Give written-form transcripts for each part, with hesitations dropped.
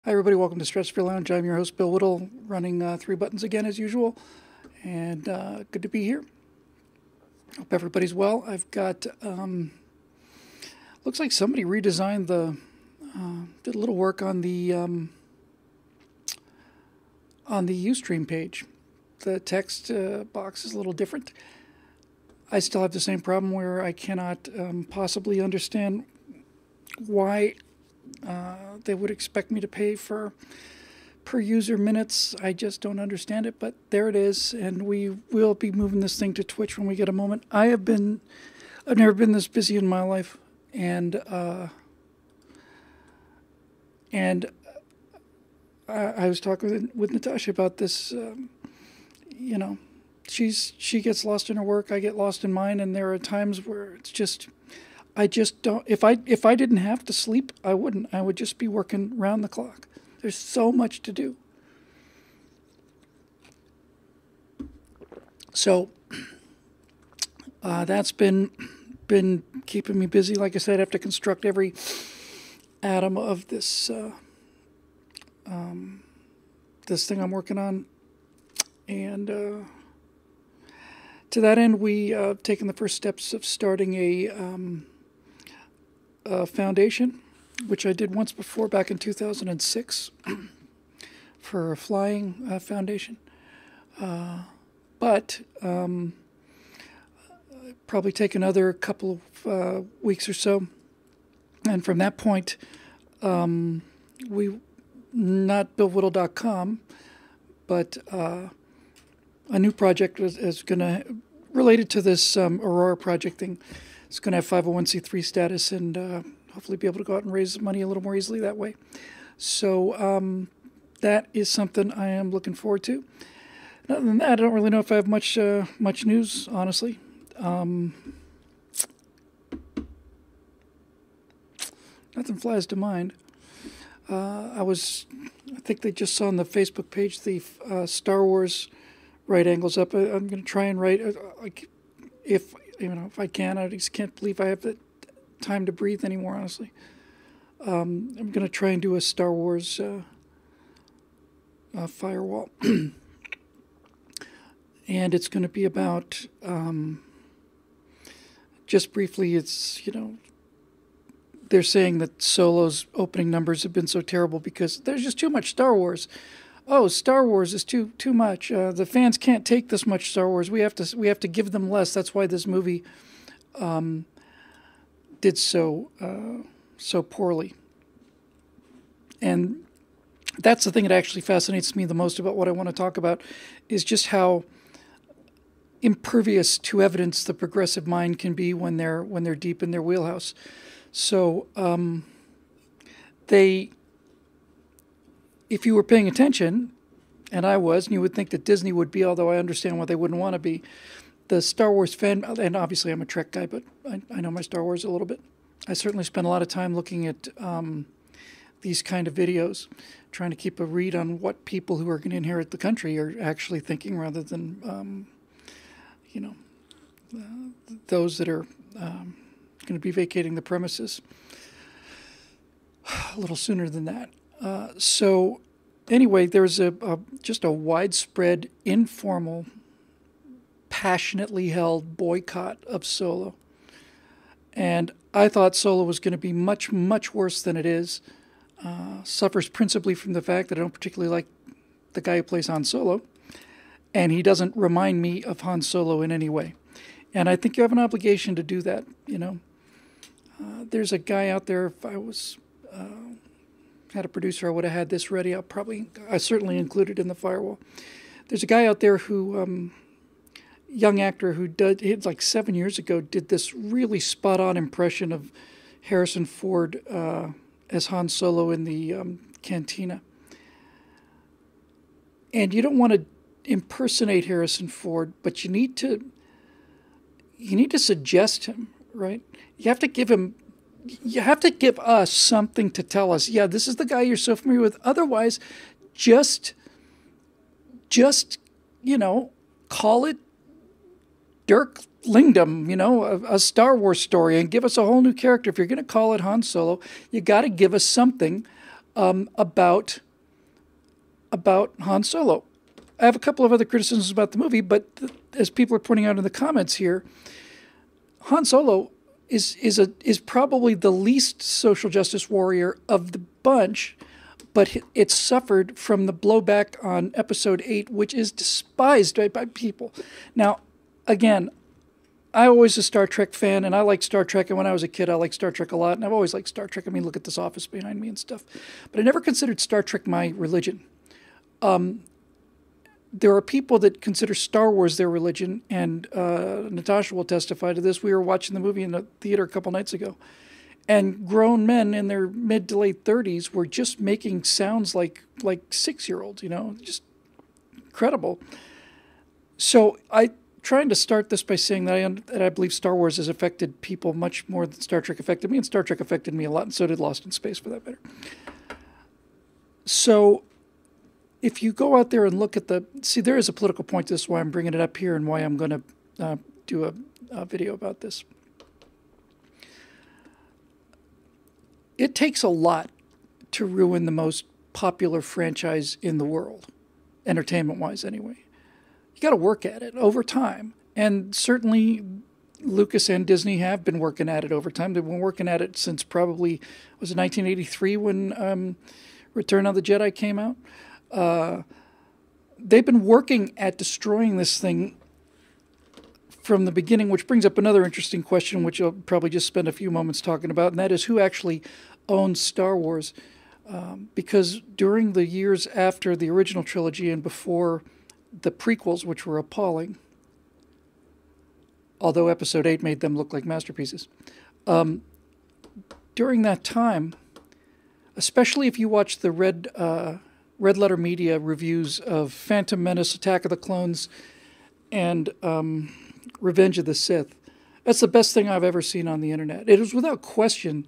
Hi everybody, welcome to Stratosphere Lounge. I'm your host Bill Whittle, running three buttons again as usual, and good to be here. Hope everybody's well. I've got, looks like somebody redesigned did a little work on the Ustream page. The text box is a little different. I still have the same problem where I cannot possibly understand why they would expect me to pay for per user minutes. I just don't understand it, but there it is, and we will be moving this thing to Twitch when we get a moment. I've never been this busy in my life, and I was talking with Natasha about this. She gets lost in her work, I get lost in mine, and there are times where it's just, I just don't. If I didn't have to sleep, I wouldn't. I would just be working round the clock. There's so much to do. So that's been keeping me busy. Like I said, I have to construct every atom of this this thing I'm working on, and to that end, we have taken the first steps of starting a foundation, which I did once before back in 2006 for a flying foundation. But probably take another couple of weeks or so. And from that point, not BillWhittle.com, but a new project is going to, related to this Aurora project thing. It's going to have 501c3 status and hopefully be able to go out and raise money a little more easily that way. So that is something I am looking forward to. Other than that, I don't really know if I have much news, honestly. Nothing flies to mind. I think they just saw on the Facebook page the Star Wars right angles up. I'm going to try and write, if I can. I just can't believe I have the time to breathe anymore, honestly. I'm going to try and do a Star Wars firewall. And it's going to be about, just briefly, it's, they're saying that Solo's opening numbers have been so terrible because there's just too much Star Wars. Oh, Star Wars is too much. The fans can't take this much Star Wars. We have to give them less. That's why this movie did so poorly. And that's the thing that actually fascinates me the most about what I want to talk about, is just how impervious to evidence the progressive mind can be when they're deep in their wheelhouse. So if you were paying attention, and I was, and you would think that Disney would be, although I understand why they wouldn't want to be, the Star Wars fan, and obviously I'm a Trek guy, but I know my Star Wars a little bit. I certainly spend a lot of time looking at these kind of videos, trying to keep a read on what people who are going to inherit the country are actually thinking, rather than, those that are going to be vacating the premises a little sooner than that. So anyway, there's just a widespread, informal, passionately held boycott of Solo. And I thought Solo was going to be much, much worse than it is. Suffers principally from the fact that I don't particularly like the guy who plays Han Solo. And he doesn't remind me of Han Solo in any way. And I think you have an obligation to do that, There's a guy out there, if I was... had a producer, I would have had this ready. I certainly included in the firewall. There's a guy out there who, young actor who did, like 7 years ago, did this really spot-on impression of Harrison Ford as Han Solo in the cantina. And you don't want to impersonate Harrison Ford, but you need to suggest him, right? You have to give us something to tell us, yeah, this is the guy you're so familiar with. Otherwise, just call it Dirk Lingdom, a Star Wars story, and give us a whole new character. If you're going to call it Han Solo, you got to give us something about Han Solo. I have a couple of other criticisms about the movie, but as people are pointing out in the comments here, Han Solo is probably the least social justice warrior of the bunch, but it suffered from the blowback on Episode 8, which is despised by people. Now, again, I always a Star Trek fan, and I like Star Trek, and when I was a kid, I liked Star Trek a lot, and I've always liked Star Trek. I mean, look at this office behind me and stuff. But I never considered Star Trek my religion. There are people that consider Star Wars their religion, and Natasha will testify to this. We were watching the movie in the theater a couple nights ago, and grown men in their mid to late 30s were just making sounds like 6-year-olds, just incredible. So I trying to start this by saying that I believe Star Wars has affected people much more than Star Trek affected me, and Star Trek affected me a lot, and so did Lost in Space, for that matter. So if you go out there and look at there is a political point to this, why I'm bringing it up here and why I'm going to do a video about this. It takes a lot to ruin the most popular franchise in the world, entertainment-wise anyway. You got to work at it over time. And certainly Lucas and Disney have been working at it over time. They've been working at it since probably, was it 1983 when Return of the Jedi came out? They've been working at destroying this thing from the beginning, which brings up another interesting question, which I'll probably just spend a few moments talking about, and that is who actually owns Star Wars. Because during the years after the original trilogy and before the prequels, which were appalling, although Episode 8 made them look like masterpieces, during that time, especially if you watch the Red Letter Media reviews of Phantom Menace, Attack of the Clones, and Revenge of the Sith, that's the best thing I've ever seen on the internet. It is without question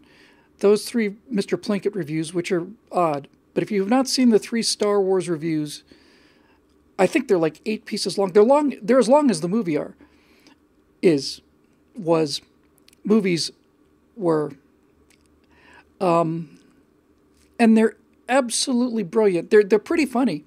those 3 Mr. Plinkett reviews, which are odd. But if you have not seen the 3 Star Wars reviews, I think they're like 8 pieces long. They're as long as the movie movies were. And they're absolutely brilliant. They're pretty funny,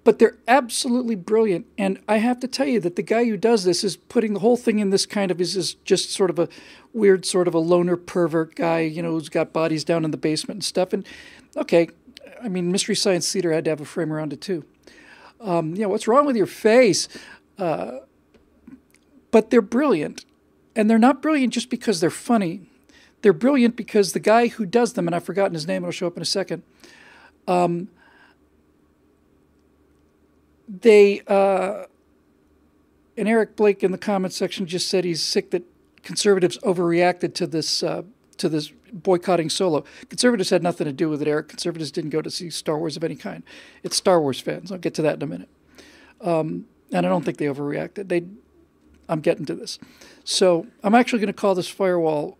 but they're absolutely brilliant. And I have to tell you that the guy who does this is putting the whole thing in this kind of is just sort of a weird sort of a loner pervert guy, who's got bodies down in the basement and stuff. And okay, I mean, Mystery Science Theater had to have a frame around it too. What's wrong with your face? But they're brilliant, and they're not brilliant just because they're funny. They're brilliant because the guy who does them, and I've forgotten his name, it'll show up in a second. And Eric Blake in the comments section just said he's sick that conservatives overreacted to this boycotting Solo. Conservatives had nothing to do with it, Eric. Conservatives didn't go to see Star Wars of any kind. It's Star Wars fans. I'll get to that in a minute. And I don't think they overreacted. I'm getting to this. So I'm actually going to call this firewall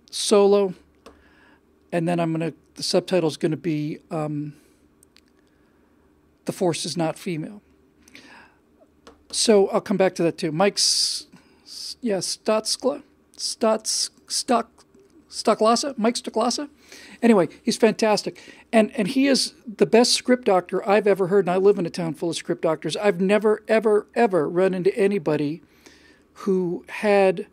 Solo, and then the subtitle is going to be The Force is Not Female. So I'll come back to that too. Mike Stoklasa? Mike Stoklasa? Anyway, he's fantastic. And he is the best script doctor I've ever heard, and I live in a town full of script doctors. I've never, ever, ever run into anybody who had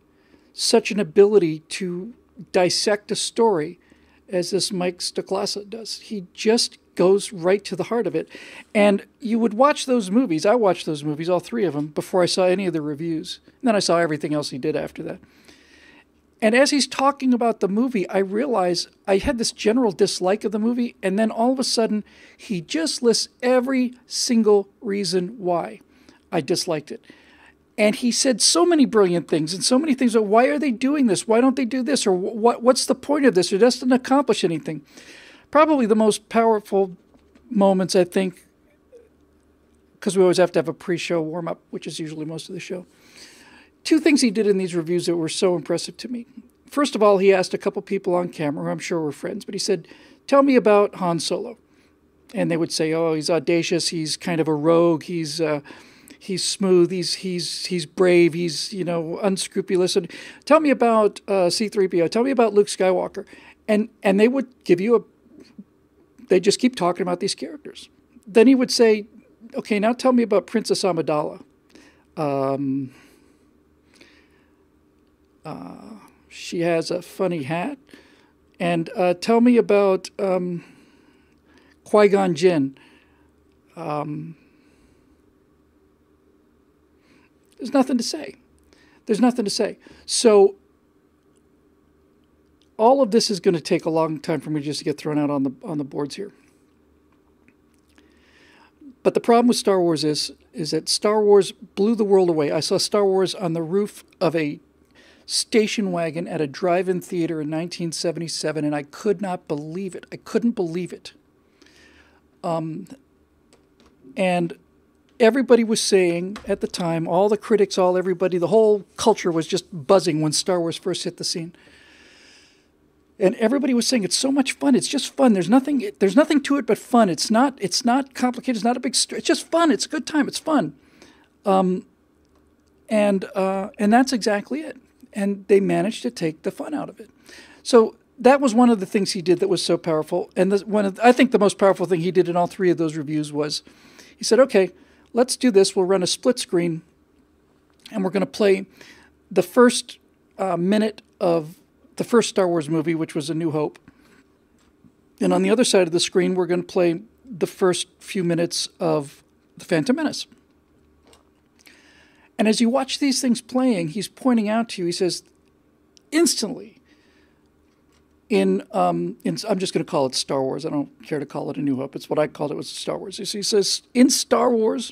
such an ability to dissect a story as this Mike Stoklasa does. He just goes right to the heart of it. And you would watch those movies. I watched those movies, all 3 of them, before I saw any of the reviews. And then I saw everything else he did after that. And as he's talking about the movie, I realize I had this general dislike of the movie, and then all of a sudden, he just lists every single reason why I disliked it. And he said so many brilliant things and so many things. Why are they doing this? Why don't they do this? Or what's the point of this? Or doesn't accomplish anything. Probably the most powerful moments, I think, because we always have to have a pre-show warm-up, which is usually most of the show. 2 things he did in these reviews that were so impressive to me. First of all, he asked a couple people on camera, who I'm sure were friends, but he said, tell me about Han Solo. And they would say, oh, he's audacious, he's kind of a rogue, he's smooth, he's brave, he's, unscrupulous. And tell me about C-3PO, tell me about Luke Skywalker. And they would give you a they just keep talking about these characters. Then he would say, okay, now tell me about Princess Amidala. She has a funny hat. And tell me about Qui-Gon Jinn. There's nothing to say. There's nothing to say. So all of this is going to take a long time for me just to get thrown out on the boards here. But the problem with Star Wars is that Star Wars blew the world away. I saw Star Wars on the roof of a station wagon at a drive-in theater in 1977, and I could not believe it. I couldn't believe it. And everybody was saying at the time, all the critics, everybody, the whole culture was just buzzing when Star Wars first hit the scene. And everybody was saying it's so much fun. It's just fun. There's nothing to it but fun. It's not complicated. It's not a big story. It's just fun. It's a good time. It's fun. And that's exactly it. And they managed to take the fun out of it. So that was one of the things he did that was so powerful. And I think the most powerful thing he did in all three of those reviews was he said, okay, let's do this. We'll run a split screen, and we're going to play the first minute of the first Star Wars movie, which was A New Hope. And on the other side of the screen, we're going to play the first few minutes of The Phantom Menace. And as you watch these things playing, he's pointing out to you, he says, instantly, I'm just going to call it Star Wars. I don't care to call it A New Hope. It's what I called it, was Star Wars. He says, in Star Wars,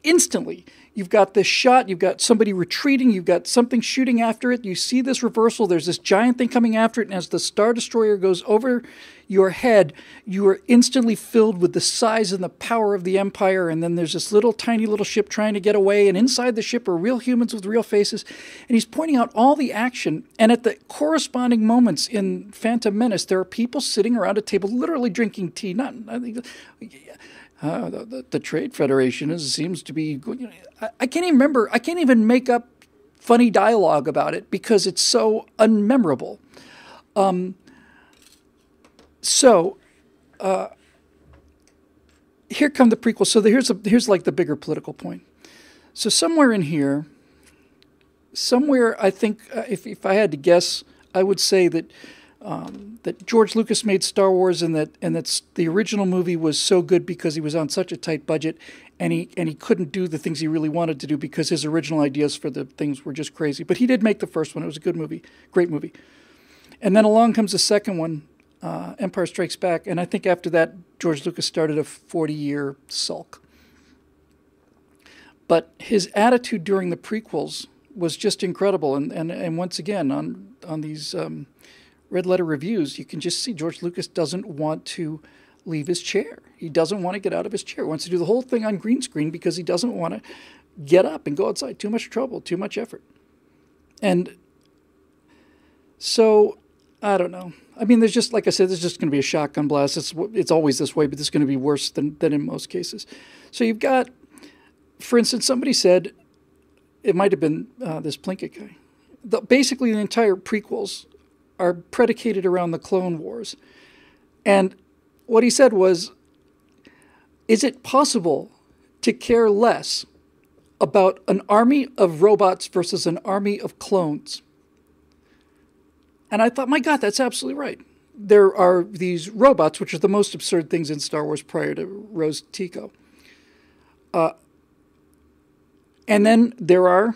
instantly, you've got this shot, you've got somebody retreating, you've got something shooting after it, you see this reversal, there's this giant thing coming after it, and as the Star Destroyer goes over your head, you are instantly filled with the size and the power of the Empire, and then there's this tiny little ship trying to get away, and inside the ship are real humans with real faces, and he's pointing out all the action, and at the corresponding moments in Phantom Menace, there are people sitting around a table literally drinking tea, the Trade Federation seems to be. I can't even remember. I can't even make up funny dialogue about it because it's so unmemorable. Here come the prequels. So here's like the bigger political point. So somewhere in here, I think if I had to guess, I would say that George Lucas made Star Wars, and that the original movie was so good because he was on such a tight budget, and he couldn't do the things he really wanted to do because his original ideas for the things were just crazy. But he did make the first one. It was a good movie, great movie. And then along comes the second one, Empire Strikes Back, and I think after that, George Lucas started a 40-year sulk. But his attitude during the prequels was just incredible, and once again on these red letter reviews, you can just see George Lucas doesn't want to leave his chair. He doesn't want to get out of his chair. He wants to do the whole thing on green screen because he doesn't want to get up and go outside. Too much trouble, too much effort. And so, I don't know. I mean, there's just, like I said, there's just going to be a shotgun blast. It's always this way, but this is going to be worse than in most cases. So you've got, for instance, somebody said, it might have been this Plinkett guy, basically the entire prequels are predicated around the Clone Wars. And what he said was, is it possible to care less about an army of robots versus an army of clones? And I thought, my God, that's absolutely right. There are these robots, which are the most absurd things in Star Wars prior to Rose Tico. And then there are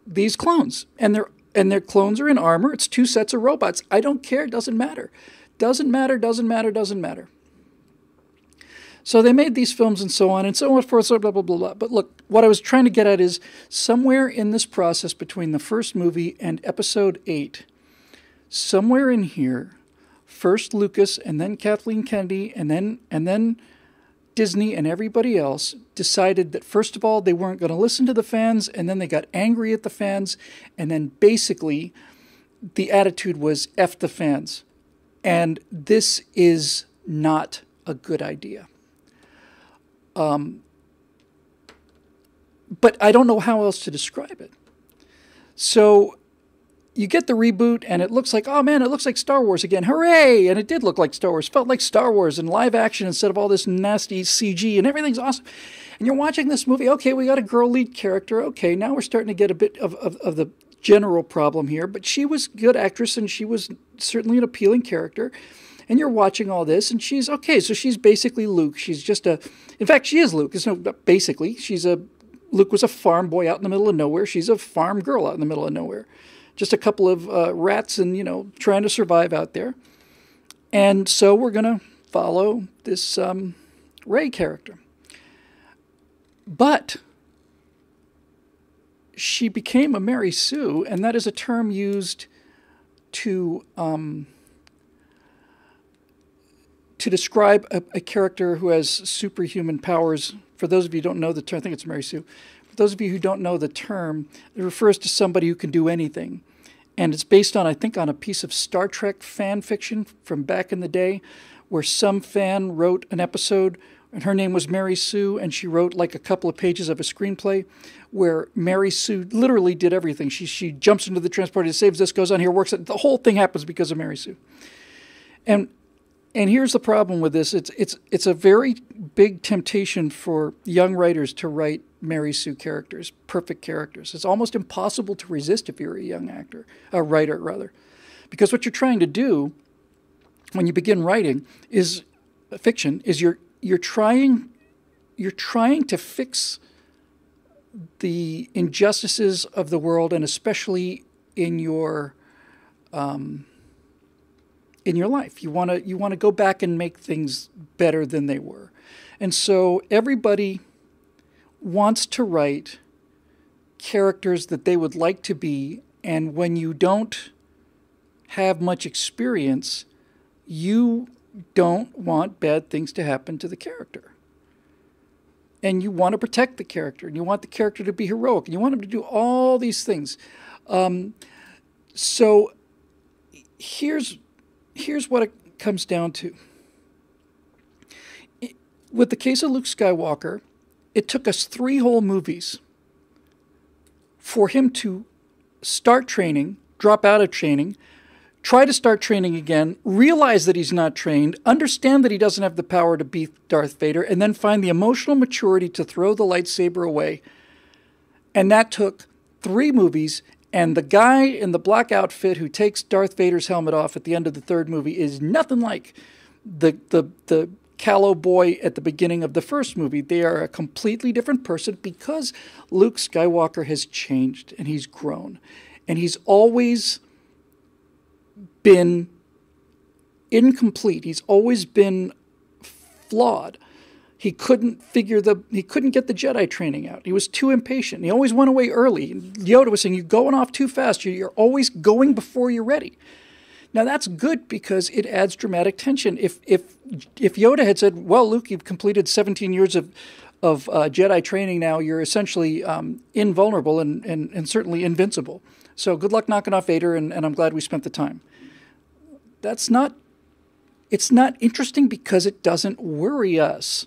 these clones, and their clones are in armor. It's two sets of robots. I don't care. It doesn't matter. Doesn't matter. So they made these films and so on and so forth, so blah, blah, blah, blah. But look, what I was trying to get at is somewhere in this process between the first movie and Episode 8, somewhere in here, first Lucas and then Kathleen Kennedy and then Disney and everybody else decided that, first of all, they weren't going to listen to the fans, and then they got angry at the fans, and then basically the attitude was F the fans. And this is not a good idea. But I don't know how else to describe it. So you get the reboot and it looks like, oh man, it looks like Star Wars again. Hooray! And it did look like Star Wars. Felt like Star Wars in live action instead of all this nasty CG, and everything's awesome. And you're watching this movie, okay, we got a girl lead character. Okay, now we're starting to get a bit of the general problem here. But she was a good actress and she was certainly an appealing character. And you're watching all this and she's, okay, so she's basically Luke. She's just in fact, she is Luke. It's no, basically, Luke was a farm boy out in the middle of nowhere. She's a farm girl out in the middle of nowhere. Just a couple of rats and, trying to survive out there. And so we're going to follow this Rey character. But she became a Mary Sue, and that is a term used to describe a character who has superhuman powers. For those of you who don't know the term, I think it's Mary Sue. For those of you who don't know the term, it refers to somebody who can do anything. And it's based on, I think, on a piece of Star Trek fan fiction from back in the day, where some fan wrote an episode, and her name was Mary Sue, and she wrote like a couple of pages of a screenplay where Mary Sue literally did everything. She jumps into the transporter, saves this, goes on here, works. The whole thing happens because of Mary Sue. And here's the problem with this. It's a very big temptation for young writers to write Mary Sue characters, perfect characters. It's almost impossible to resist if you're a young writer rather. Because what you're trying to do when you begin writing is fiction, is you're trying to fix the injustices of the world, and especially in your life. You want to go back and make things better than they were. And so everybody wants to write characters that they would like to be, and when you don't have much experience, you don't want bad things to happen to the character. And you want to protect the character, and you want the character to be heroic, and you want him to do all these things. So here's what it comes down to. With the case of Luke Skywalker, it took us 3 whole movies for him to start training, drop out of training, try to start training again, realize that he's not trained, understand that he doesn't have the power to beat Darth Vader, and then find the emotional maturity to throw the lightsaber away. And that took 3 movies, and the guy in the black outfit who takes Darth Vader's helmet off at the end of the 3rd movie is nothing like the callow boy at the beginning of the 1st movie. They are a completely different person because Luke Skywalker has changed and he's grown. And he's always been incomplete. He's always been flawed. He couldn't get the Jedi training out. He was too impatient. He always went away early. Yoda was saying, "You're going off too fast. You're always going before you're ready." Now that's good because it adds dramatic tension. If Yoda had said, "Well, Luke, you've completed 17 years of Jedi training now. You're essentially invulnerable and certainly invincible. So good luck knocking off Vader, and I'm glad we spent the time." It's not interesting because it doesn't worry us.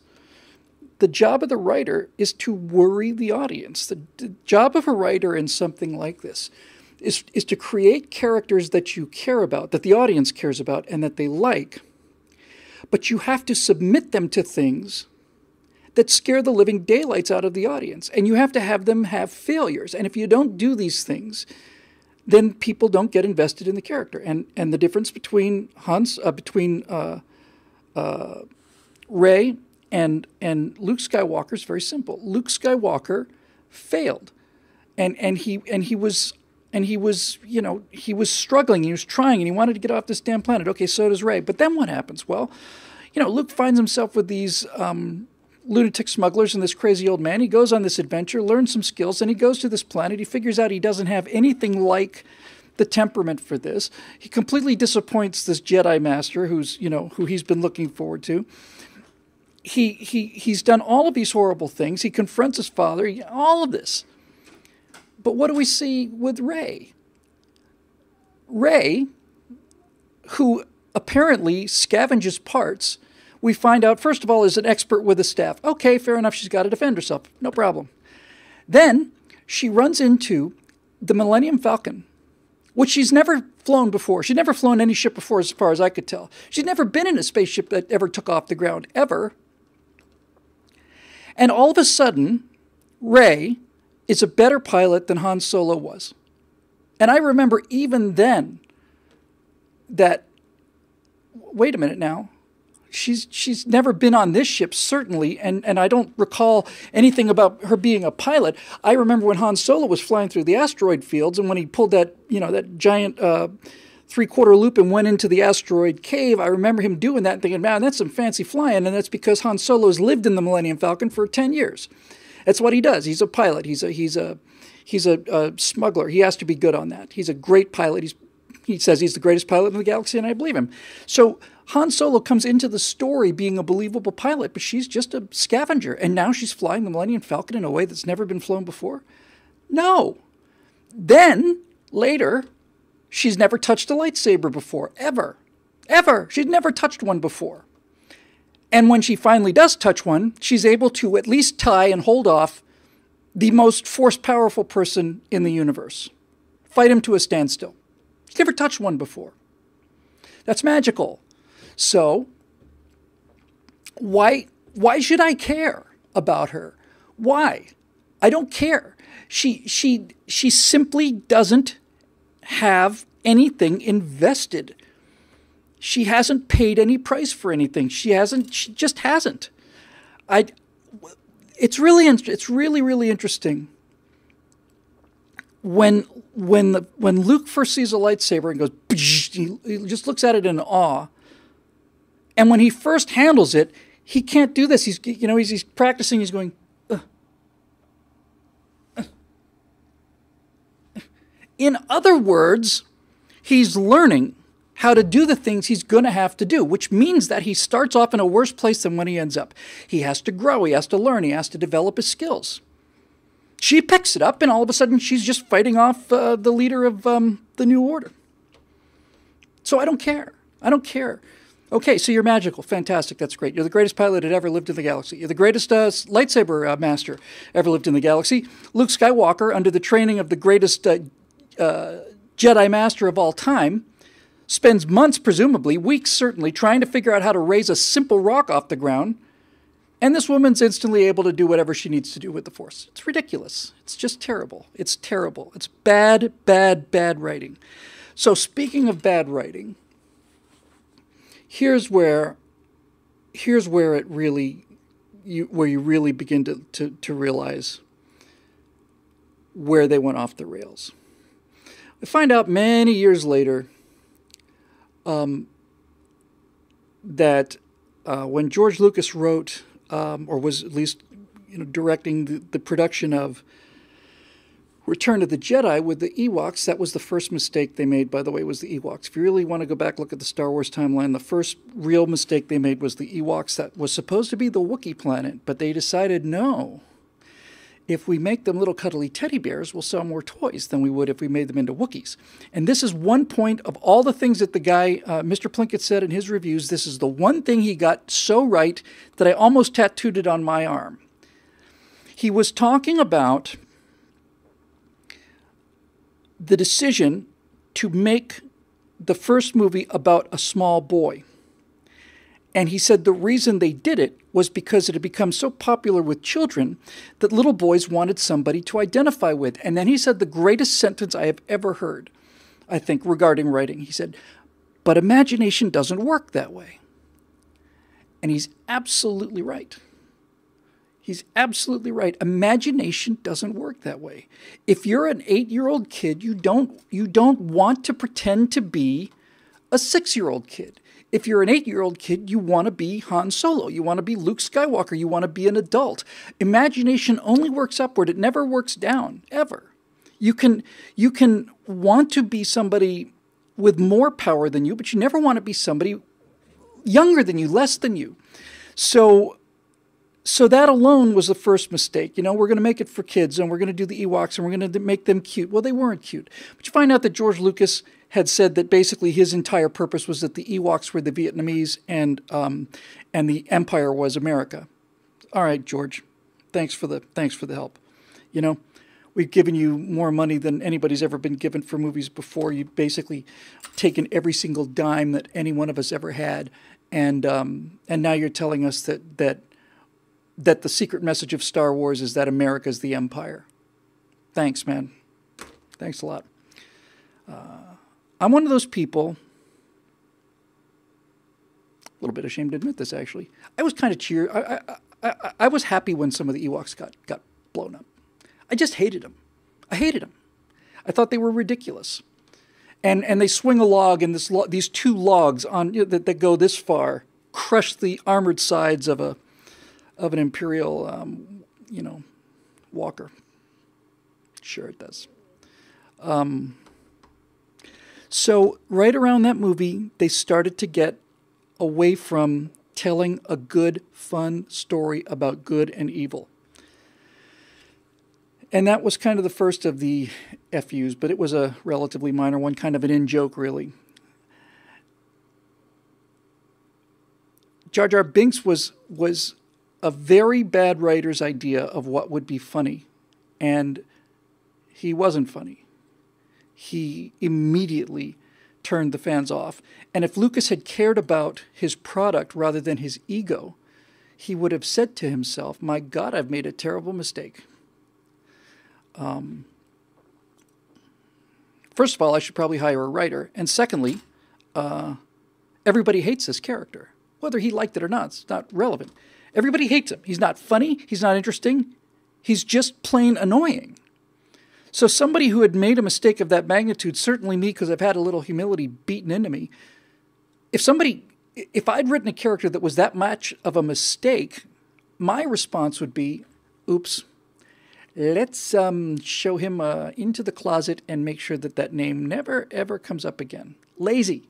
The job of the writer is to worry the audience. The job of a writer in something like this is to create characters that you care about, that the audience cares about, and that they like. But you have to submit them to things that scare the living daylights out of the audience. And you have to have them have failures. And if you don't do these things, then people don't get invested in the character. And the difference between Rey and Luke Skywalker is very simple. Luke Skywalker failed, and he was struggling. He was trying, and he wanted to get off this damn planet. Okay, so does Rey. But then what happens? Well, Luke finds himself with these lunatic smugglers and this crazy old man. He goes on this adventure, learns some skills, and he goes to this planet. He figures out he doesn't have anything like the temperament for this. He completely disappoints this Jedi Master who he's been looking forward to. He's done all of these horrible things. He confronts his father, all of this. But what do we see with Rey? Rey, who apparently scavenges parts, we find out, first of all, is an expert with a staff. Okay, fair enough, she's got to defend herself. No problem. Then she runs into the Millennium Falcon, which she's never flown before. She'd never flown any ship before, as far as I could tell. She'd never been in a spaceship that ever took off the ground, ever. And all of a sudden, Rey is a better pilot than Han Solo was. And I remember even then that, wait a minute now, she's never been on this ship, certainly, and I don't recall anything about her being a pilot. I remember when Han Solo was flying through the asteroid fields, and when he pulled that, that giant three-quarter loop and went into the asteroid cave, I remember him doing that and thinking, man, that's some fancy flying, and that's because Han Solo's lived in the Millennium Falcon for 10 years. That's what he does. He's a pilot. He's a smuggler. He has to be good on that. He's a great pilot. He says he's the greatest pilot in the galaxy, and I believe him. So Han Solo comes into the story being a believable pilot, but she's just a scavenger, and now she's flying the Millennium Falcon in a way that's never been flown before? No. Then, later, she's never touched a lightsaber before, ever. Ever. She'd never touched one before. And when she finally does touch one, she's able to at least tie and hold off the most force-powerful person in the universe. Fight him to a standstill. She's never touched one before. That's magical. So, why should I care about her? Why? I don't care. She simply doesn't have anything invested. She hasn't paid any price for anything. She just hasn't. It's really interesting when Luke first sees a lightsaber and goes, he just looks at it in awe. And when he first handles it, he can't do this. He's practicing. He's going, In other words, he's learning how to do the things he's going to have to do, which means that he starts off in a worse place than when he ends up. He has to grow. He has to learn. He has to develop his skills. She picks it up, and all of a sudden she's just fighting off the leader of the New Order. So I don't care. I don't care. Okay, so you're magical. Fantastic. That's great. You're the greatest pilot that ever lived in the galaxy. You're the greatest lightsaber master ever lived in the galaxy. Luke Skywalker, under the training of the greatest Jedi master of all time, spends months, presumably, weeks certainly, trying to figure out how to raise a simple rock off the ground. And this woman's instantly able to do whatever she needs to do with the Force. It's ridiculous. It's just terrible. It's terrible. It's bad, bad, bad writing. So speaking of bad writing, here's where it really, you really begin to realize where they went off the rails. We find out many years later that when George Lucas wrote, or was at least directing the production of Return of the Jedi with the Ewoks, that was the first mistake they made, by the way, was the Ewoks. If you really want to go back, look at the Star Wars timeline, the first real mistake they made was the Ewoks. That was supposed to be the Wookiee planet, but they decided, no, if we make them little cuddly teddy bears, we'll sell more toys than we would if we made them into Wookiees. And this is one point of all the things that the guy, Mr. Plinkett, said in his reviews. This is the one thing he got so right that I almost tattooed it on my arm. He was talking about the decision to make the first movie about a small boy. And he said the reason they did it was because it had become so popular with children that little boys wanted somebody to identify with. And then he said the greatest sentence I have ever heard, I think, regarding writing. He said, but imagination doesn't work that way. And he's absolutely right. He's absolutely right. Imagination doesn't work that way. If you're an 8-year-old kid, you don't want to pretend to be a 6-year-old kid. If you're an 8-year-old kid, you want to be Han Solo. You want to be Luke Skywalker. You want to be an adult. Imagination only works upward. It never works down, ever. You can want to be somebody with more power than you, but you never want to be somebody younger than you, less than you. So that alone was the first mistake. We're going to make it for kids, and we're going to do the Ewoks, and we're going to make them cute. Well, they weren't cute. But you find out that George Lucas had said that basically his entire purpose was that the Ewoks were the Vietnamese and the Empire was America. All right, George, thanks for the help. we've given you more money than anybody's ever been given for movies before. You've basically taken every single dime that any one of us ever had, and now you're telling us that the secret message of Star Wars is that America's the empire. Thanks, man. Thanks a lot. I'm one of those people. A little bit ashamed to admit this, actually. I was kind of cheered. I was happy when some of the Ewoks got blown up. I just hated them. I hated them. I thought they were ridiculous. And they swing a log, and these two logs on that go this far crush the armored sides of an Imperial, walker. Sure it does. So right around that movie, they started to get away from telling a good, fun story about good and evil. And that was kind of the first of the FUs, but it was a relatively minor one, kind of an in-joke, really. Jar Jar Binks was a very bad writer's idea of what would be funny, and he wasn't funny. He immediately turned the fans off. And if Lucas had cared about his product rather than his ego, he would have said to himself, my God, I've made a terrible mistake. First of all, I should probably hire a writer. And secondly, everybody hates this character. Whether he liked it or not, it's not relevant. Everybody hates him. He's not funny. He's not interesting. He's just plain annoying. So somebody who had made a mistake of that magnitude, certainly me, because I've had a little humility beaten into me, if I'd written a character that was that much of a mistake, my response would be, oops, let's show him into the closet and make sure that name never, ever comes up again. Lazy.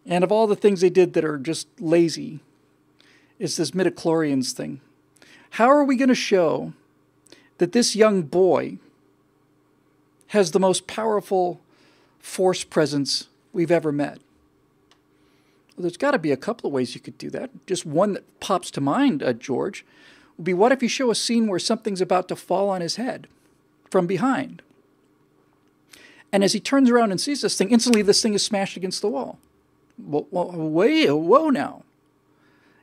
And of all the things they did that are just lazy, is this midichlorians thing. How are we going to show that this young boy has the most powerful force presence we've ever met? Well, there's got to be a couple of ways you could do that. Just one that pops to mind, George, would be, what if you show a scene where something's about to fall on his head from behind? And as he turns around and sees this thing, instantly this thing is smashed against the wall. Whoa now.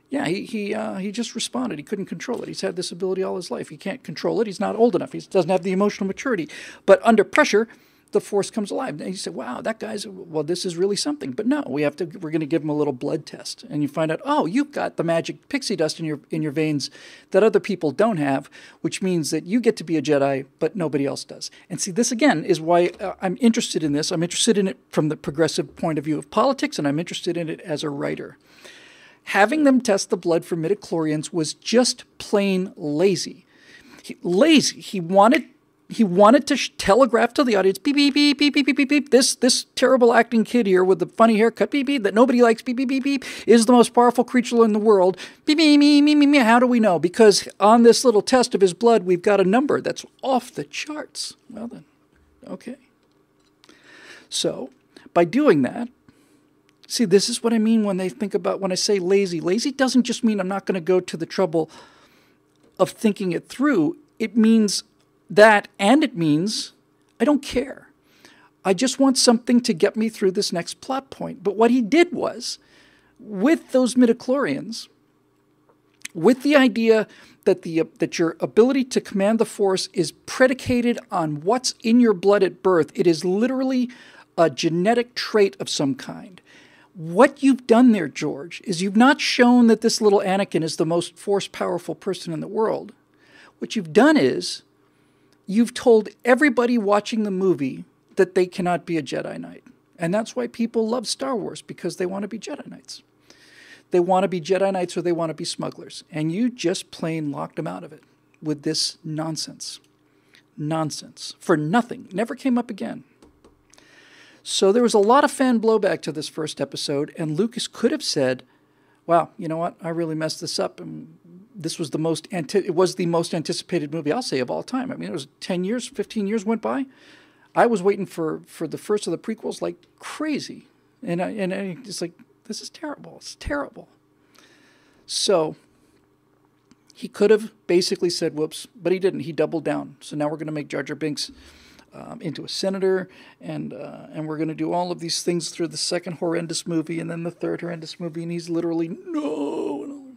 Yeah, he just responded. He couldn't control it. He's had this ability all his life. He can't control it. He's not old enough. He doesn't have the emotional maturity. But under pressure, the force comes alive. And you say, wow, that guy's, well, this is really something. But no, we're going to give him a little blood test. And you find out, oh, you've got the magic pixie dust in your veins that other people don't have, which means that you get to be a Jedi, but nobody else does. And see, this again is why I'm interested in this. I'm interested in it from the progressive point of view of politics, and I'm interested in it as a writer. Having them test the blood for midichlorians was just plain lazy. He wanted to telegraph to the audience, beep, beep, beep, beep, beep, beep, beep, beep. This terrible acting kid here with the funny haircut, beep, beep, that nobody likes, beep, beep, beep, beep, is the most powerful creature in the world. Beep, beep, beep, beep, beep, beep. How do we know? Because on this little test of his blood, we've got a number that's off the charts. Well then, okay. So, by doing that, see, this is what I mean when I say lazy. Lazy doesn't just mean I'm not going to go to the trouble of thinking it through. It means that, and it means I don't care. I just want something to get me through this next plot point. But what he did was, with those midichlorians, with the idea that your ability to command the Force is predicated on what's in your blood at birth, it is literally a genetic trait of some kind. What you've done there, George, is you've not shown that this little Anakin is the most force-powerful person in the world. What you've done is you've told everybody watching the movie that they cannot be a Jedi Knight. And that's why people love Star Wars, because they want to be Jedi Knights. They want to be Jedi Knights or they want to be smugglers. And you just plain locked them out of it with this nonsense. Nonsense. For nothing. Never came up again. So there was a lot of fan blowback to this first episode, and Lucas could have said, wow, you know what, I really messed this up, and this was it was the most anticipated movie, I'll say, of all time. I mean, it was 10 years, 15 years went by. I was waiting for the first of the prequels like crazy, and I just like, this is terrible, it's terrible. So He could have basically said, whoops, but he didn't. He doubled down. So now we're going to make Jar Jar Binks into a senator, and we're going to do all of these things through the second horrendous movie and then the third horrendous movie, and he's literally, no.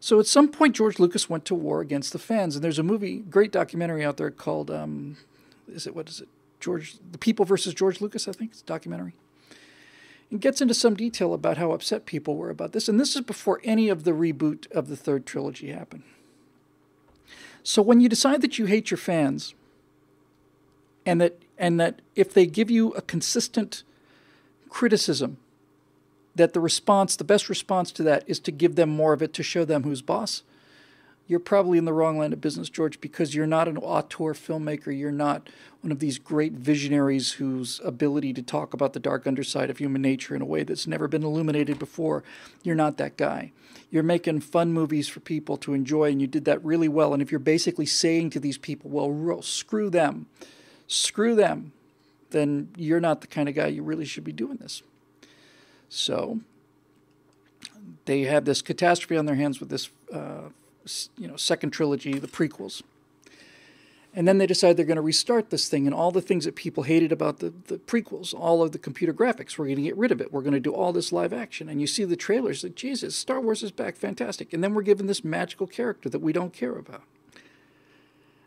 So at some point, George Lucas went to war against the fans, and there's a great documentary out there called, The People versus George Lucas, I think. It's a documentary. It gets into some detail about how upset people were about this, and this is before any of the reboot of the third trilogy happened. So when you decide that you hate your fans, and that if they give you a consistent criticism, that the best response to that is to give them more of it to show them who's boss, you're probably in the wrong line of business, George, because you're not an auteur filmmaker. You're not one of these great visionaries whose ability to talk about the dark underside of human nature in a way that's never been illuminated before. You're not that guy. You're making fun movies for people to enjoy, and you did that really well. And if you're basically saying to these people, well, screw them, then you're not the kind of guy you really should be doing this. So they have this catastrophe on their hands with this second trilogy, the prequels. And then they decide they're going to restart this thing, and all the things that people hated about the prequels, all of the computer graphics, we're going to get rid of it. We're going to do all this live action. And you see the trailers, like, Jesus, Star Wars is back, fantastic. And then we're given this magical character that we don't care about.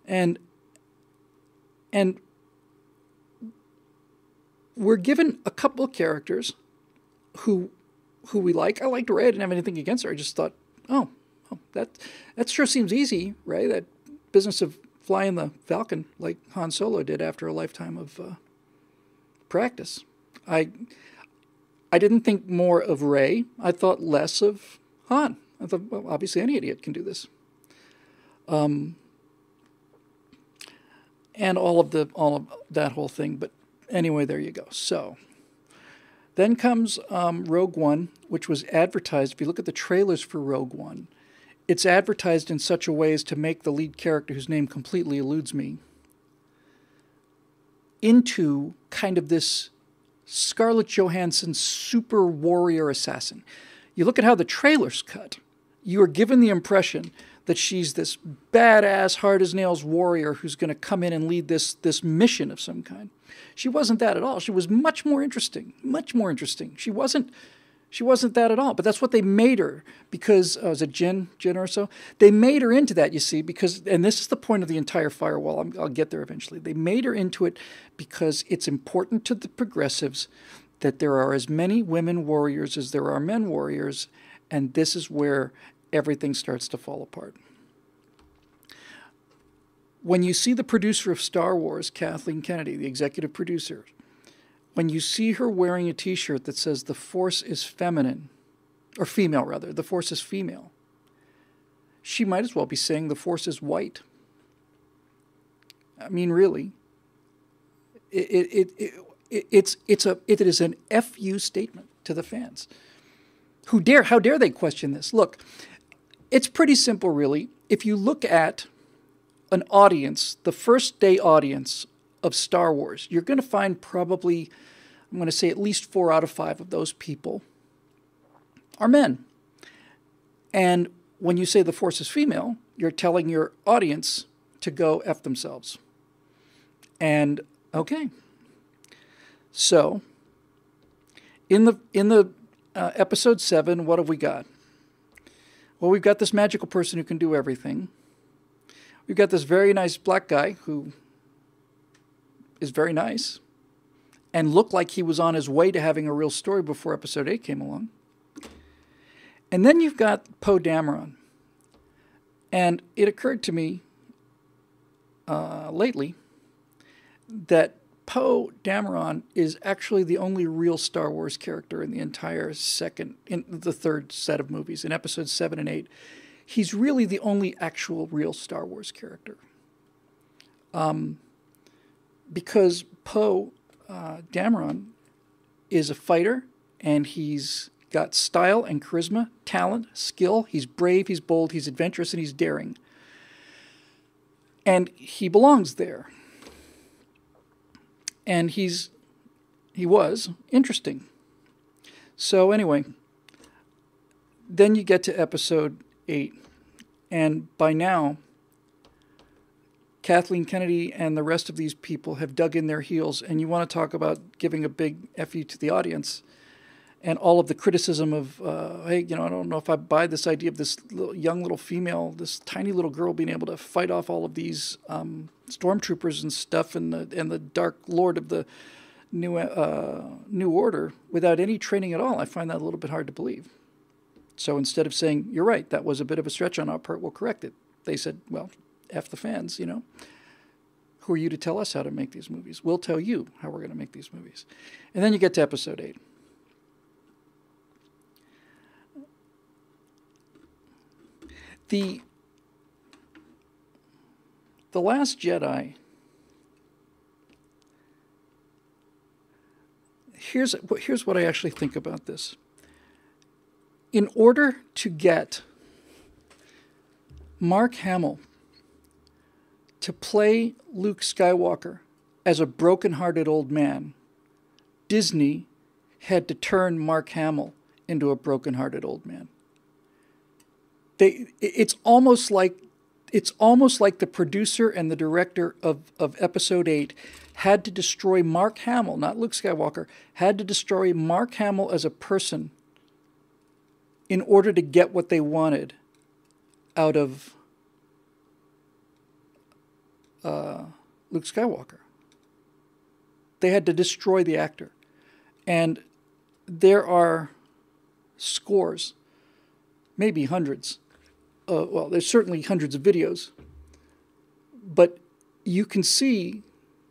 And we're given a couple of characters who we like. I liked Rey. I didn't have anything against her. I just thought, that sure seems easy, right? That business of flying the Falcon like Han Solo did after a lifetime of practice. I didn't think more of Rey. I thought less of Han. I thought, well, obviously any idiot can do this. And all of that whole thing. But anyway, there you go. So then comes Rogue One, which was advertised. If you look at the trailers for Rogue One, it's advertised in such a way as to make the lead character, whose name completely eludes me, into kind of this Scarlett Johansson super warrior assassin. You look at how the trailer's cut, you are given the impression that she's this badass, hard-as-nails warrior who's going to come in and lead this mission of some kind. She wasn't that at all. She was much more interesting, much more interesting. She wasn't that at all, but that's what they made her because, was it Jyn or so? They made her into that, you see, because, and this is the point of the entire firewall, I'll get there eventually. They made her into it because it's important to the progressives that there are as many women warriors as there are men warriors, and this is where everything starts to fall apart. When you see the producer of Star Wars, Kathleen Kennedy, the executive producer, when you see her wearing a T-shirt that says the Force is feminine, or female rather, the Force is female, she might as well be saying the Force is white. I mean, really, it is an FU statement to the fans. How dare they question this? Look, it's pretty simple, really. If you look at an audience, the first day audience of Star Wars, you're going to find probably, I'm going to say at least 4 out of 5 of those people are men. And when you say the Force is female, you're telling your audience to go F themselves. And, okay. So, in the episode 7, what have we got? Well, we've got this magical person who can do everything. We've got this very nice black guy who is very nice and looked like he was on his way to having a real story before episode 8 came along. And then you've got Poe Dameron. And it occurred to me lately that Poe Dameron is actually the only real Star Wars character in the entire in the third set of movies, in episodes 7 and 8. He's really the only actual real Star Wars character. Because Poe Dameron is a fighter, and he's got style and charisma, talent, skill. He's brave, he's bold, he's adventurous, and he's daring. And he belongs there. And he was interesting. So anyway, then you get to episode 8. And by now, Kathleen Kennedy and the rest of these people have dug in their heels. And you want to talk about giving a big F you to the audience and all of the criticism of, hey, you know, I don't know if I buy this idea of this young little female, this tiny little girl being able to fight off all of these stormtroopers and stuff and the Dark Lord of the New Order without any training at all. I find that a little bit hard to believe. So instead of saying, you're right, that was a bit of a stretch on our part, we'll correct it. They said, well, F the fans, you know. Who are you to tell us how to make these movies? We'll tell you how we're going to make these movies. And then you get to episode 8. The Last Jedi, here's what I actually think about this. In order to get Mark Hamill to play Luke Skywalker as a broken-hearted old man, Disney had to turn Mark Hamill into a broken-hearted old man. It's almost like the producer and the director of Episode 8 had to destroy Mark Hamill, not Luke Skywalker, had to destroy Mark Hamill as a person in order to get what they wanted out of Luke Skywalker. They had to destroy the actor. And there are scores, maybe hundreds. Well, there's certainly hundreds of videos. But you can see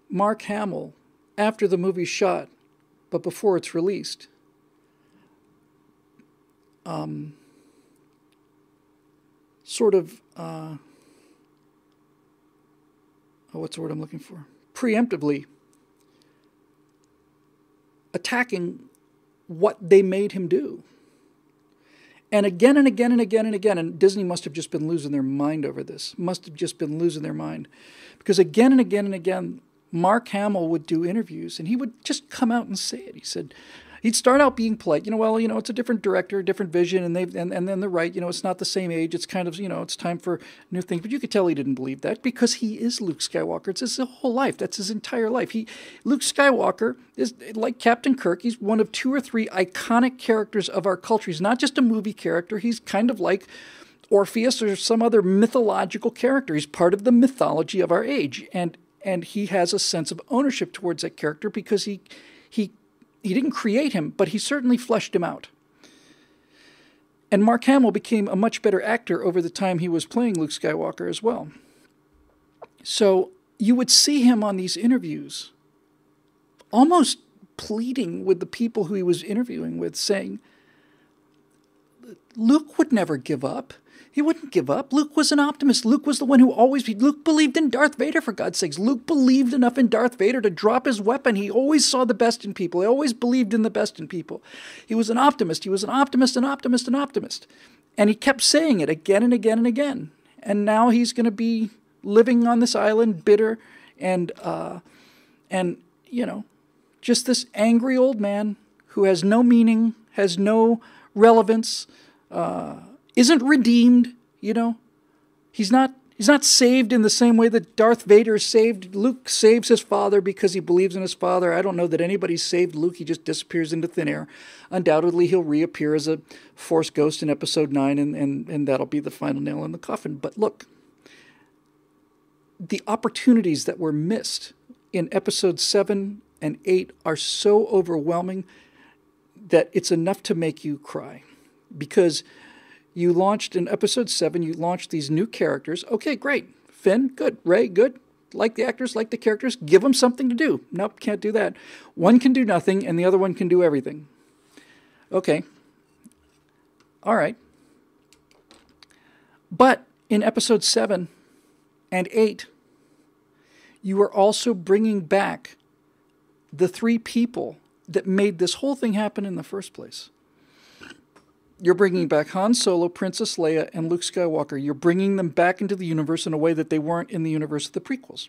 Mark Hamill after the movie's shot, but before it's released. What's the word I'm looking for? Preemptively attacking what they made him do. And again and again and again and again, and Disney must have just been losing their mind over this, must have just been losing their mind. Because again and again and again, Mark Hamill would do interviews, and he would just come out and say it. He said, he'd start out being polite, it's a different director, different vision, and then they're right, it's not the same age, it's kind of, it's time for new things. But you could tell he didn't believe that because he is Luke Skywalker. It's his whole life. That's his entire life. Luke Skywalker is like Captain Kirk. He's one of 2 or 3 iconic characters of our culture. He's not just a movie character. He's kind of like Orpheus or some other mythological character. He's part of the mythology of our age, and he has a sense of ownership towards that character because he didn't create him, but he certainly fleshed him out. And Mark Hamill became a much better actor over the time he was playing Luke Skywalker as well. So you would see him on these interviews almost pleading with the people who he was interviewing with, saying, Luke would never give up. He wouldn't give up. Luke was an optimist. Luke was the one who Luke believed in Darth Vader, for God's sakes. Luke believed enough in Darth Vader to drop his weapon. He always saw the best in people. He always believed in the best in people. He was an optimist. He was an optimist, an optimist, an optimist. And he kept saying it again and again and again. And now he's going to be living on this island, bitter, and just this angry old man who has no meaning, has no relevance, isn't redeemed, He's not saved in the same way that Darth Vader is saved. Luke saves his father because he believes in his father. I don't know that anybody's saved Luke. He just disappears into thin air. Undoubtedly, he'll reappear as a Force ghost in Episode 9, and that'll be the final nail in the coffin. But look, the opportunities that were missed in Episodes 7 and 8 are so overwhelming that it's enough to make you cry. Because you launched in Episode 7, you launched these new characters. Okay, great. Finn, good. Rey, good. Like the actors, like the characters. Give them something to do. Nope, can't do that. One can do nothing, and the other one can do everything. Okay. All right. But in Episode 7 and 8, you are also bringing back the 3 people that made this whole thing happen in the first place. You're bringing back Han Solo, Princess Leia, and Luke Skywalker. You're bringing them back into the universe in a way that they weren't in the universe of the prequels.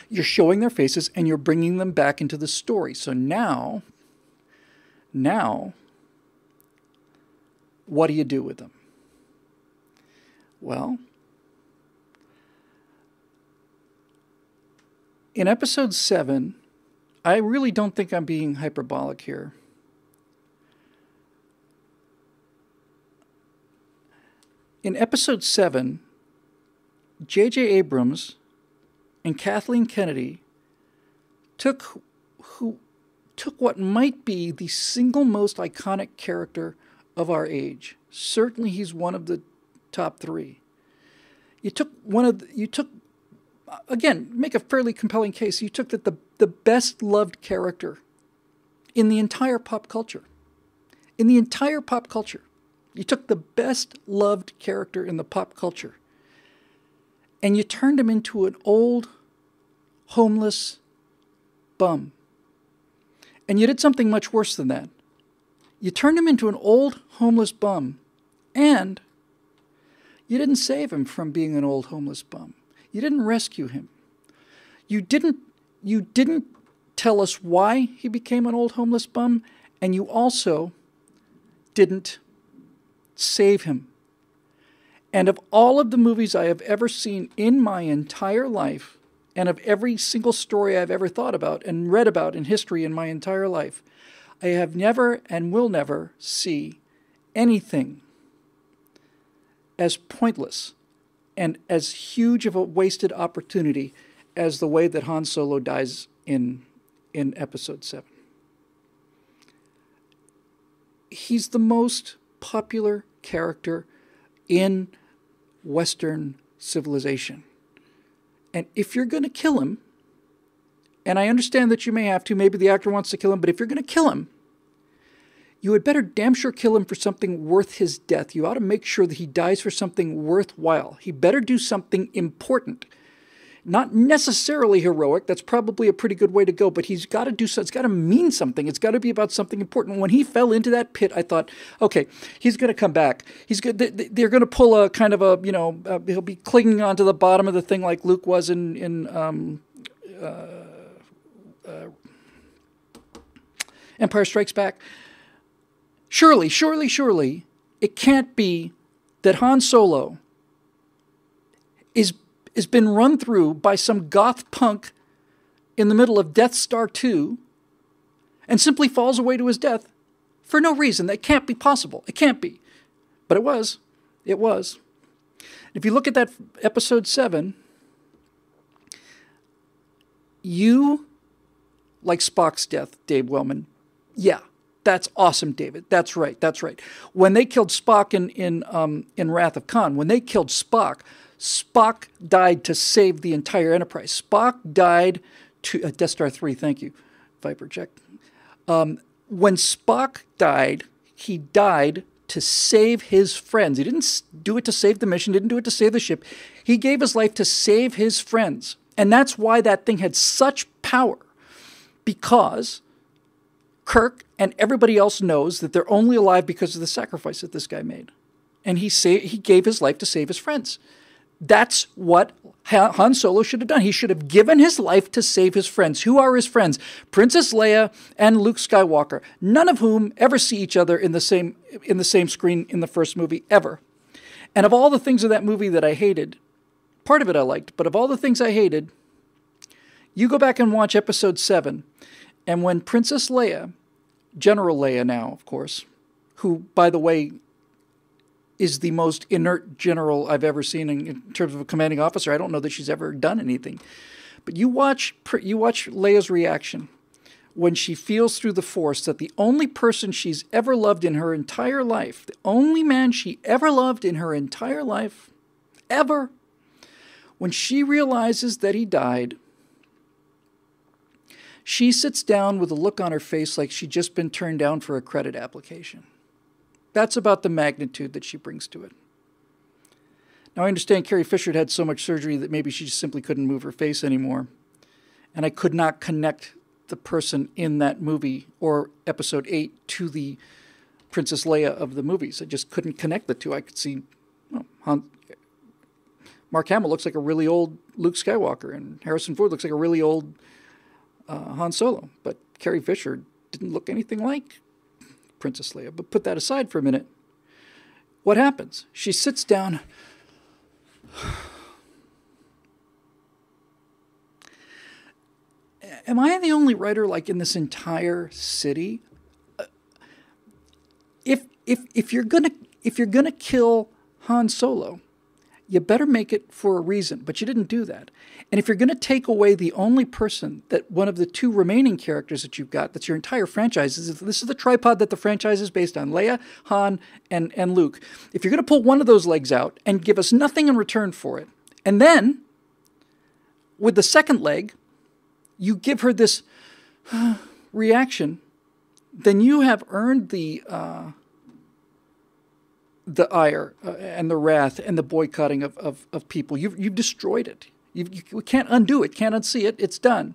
You're showing their faces, and you're bringing them back into the story. So now, what do you do with them? Well, in episode 7, I really don't think I'm being hyperbolic here. In episode 7, J.J. Abrams and Kathleen Kennedy took what might be the single most iconic character of our age. Certainly he's one of the top 3. Again, make a fairly compelling case. You took the best loved character in the entire pop culture. In the entire pop culture. You took the best loved character in the pop culture and you turned him into an old, homeless bum. And you did something much worse than that. You turned him into an old, homeless bum, and you didn't save him from being an old, homeless bum. You didn't rescue him. You didn't tell us why he became an old, homeless bum, and you also didn't save him. And of all of the movies I have ever seen in my entire life, and of every single story I've ever thought about and read about in history in my entire life, I have never and will never see anything as pointless and as huge of a wasted opportunity as the way that Han Solo dies in episode 7. He's the most popular character in Western civilization. And if you're going to kill him, and I understand that you may have to, maybe the actor wants to kill him, but if you're going to kill him, you had better damn sure kill him for something worth his death. You ought to make sure that he dies for something worthwhile. He better do something important. Not necessarily heroic. That's probably a pretty good way to go, but he's got to do so. It's got to mean something. It's got to be about something important. When he fell into that pit, I thought, okay, he's going to come back. He's good. They're going to pull a kind of a, he'll be clinging onto the bottom of the thing like Luke was in Empire Strikes Back. Surely, it can't be that Han Solo has been run through by some goth punk in the middle of Death Star 2 and simply falls away to his death for no reason. That can't be possible. It can't be. But it was. It was. If you look at that episode 7, you like Spock's death, Dave Wellman. Yeah, that's awesome, David. That's right. When they killed Spock in Wrath of Khan, when they killed Spock died to save the entire Enterprise. Spock died to Death Star 3. Thank you, Viper check. When Spock died, he died to save his friends. He didn't do it to save the mission. Didn't do it to save the ship. He gave his life to save his friends, and that's why that thing had such power. Because Kirk and everybody else knows that they're only alive because of the sacrifice that this guy made, and he gave his life to save his friends. That's what Han Solo should have done. He should have given his life to save his friends. Who are his friends? Princess Leia and Luke Skywalker, none of whom ever see each other in the same screen in the first movie ever. And of all the things in that movie that I hated, part of it I liked, but of all the things I hated, you go back and watch episode 7, and when Princess Leia, General Leia now, of course, who, by the way, is the most inert general I've ever seen in terms of a commanding officer. I don't know that she's ever done anything. But you watch Leia's reaction when she feels through the Force that the only person she's ever loved in her entire life, the only man she ever loved in her entire life, ever, when she realizes that he died, she sits down with a look on her face like she'd just been turned down for a credit application. That's about the magnitude that she brings to it. Now, I understand Carrie Fisher had so much surgery that maybe she just simply couldn't move her face anymore. And I could not connect the person in that movie or episode 8 to the Princess Leia of the movies. I just couldn't connect the two. I could see Mark Hamill looks like a really old Luke Skywalker, and Harrison Ford looks like a really old Han Solo. But Carrie Fisher didn't look anything like Princess Leia. But put that aside for a minute. What happens? She sits down. Am I the only writer like in this entire city? If you're gonna kill Han Solo, you better make it for a reason. But you didn't do that. And if you're gonna take away the only person that one of the two remaining characters that you've got, that's your entire franchise, this is the tripod that the franchise is based on: Leia, Han, and Luke. If you're gonna pull one of those legs out and give us nothing in return for it, and then with the second leg, you give her this reaction, then you have earned the ire and the wrath and the boycotting of people. You've destroyed it. You can't undo it, can't unsee it. It's done.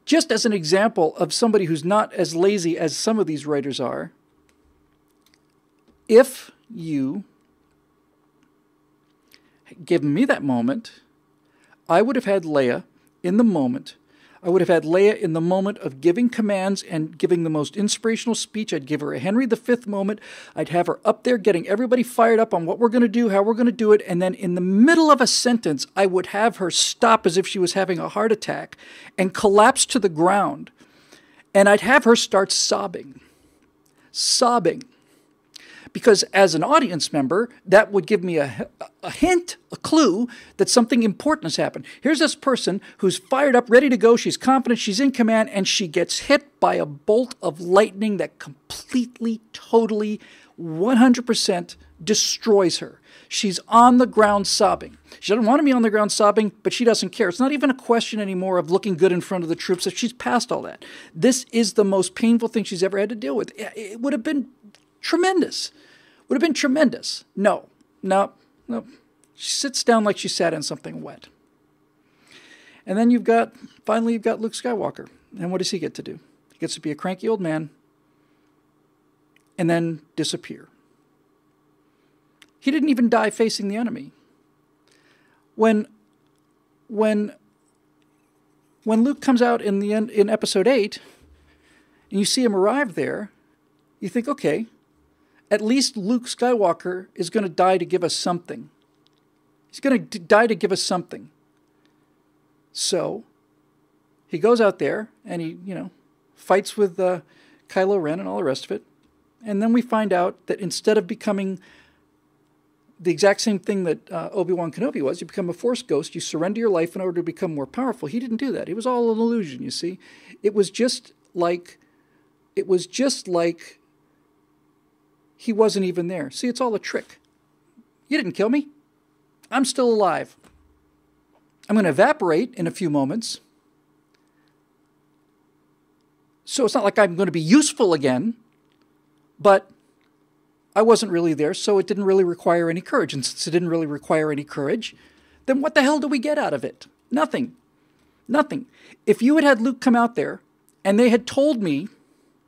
Just as an example of somebody who's not as lazy as some of these writers are, if you given me that moment, I would have had Leia in the moment. I would have had Leia in the moment of giving commands and giving the most inspirational speech. I'd give her a Henry V moment. I'd have her up there getting everybody fired up on what we're going to do, how we're going to do it. And then in the middle of a sentence, I would have her stop as if she was having a heart attack and collapse to the ground. And I'd have her start sobbing. Sobbing. Because as an audience member, that would give me a hint, a clue that something important has happened. Here's this person who's fired up, ready to go. She's confident, she's in command, and she gets hit by a bolt of lightning that completely, totally, 100% destroys her. She's on the ground sobbing. She doesn't want to be on the ground sobbing, but she doesn't care. It's not even a question anymore of looking good in front of the troops. If she's past all that. This is the most painful thing she's ever had to deal with. It would have been tremendous. Would have been tremendous. No. She sits down like she sat in something wet. And then finally you've got Luke Skywalker. And what does he get to do? He gets to be a cranky old man and then disappear. He didn't even die facing the enemy. When Luke comes out in episode 8 and you see him arrive there, you think, okay, at least Luke Skywalker is going to die to give us something. He's going to die to give us something. So he goes out there and he, fights with Kylo Ren and all the rest of it. And then we find out that instead of becoming the exact same thing that Obi-Wan Kenobi was, you become a Force ghost, you surrender your life in order to become more powerful. He didn't do that. It was all an illusion, you see. It was just like he wasn't even there. See, it's all a trick. You didn't kill me. I'm still alive. I'm going to evaporate in a few moments. So it's not like I'm going to be useful again, but I wasn't really there, so it didn't really require any courage. And since it didn't really require any courage, then what the hell do we get out of it? Nothing. Nothing. If you had Luke come out there and they had told me,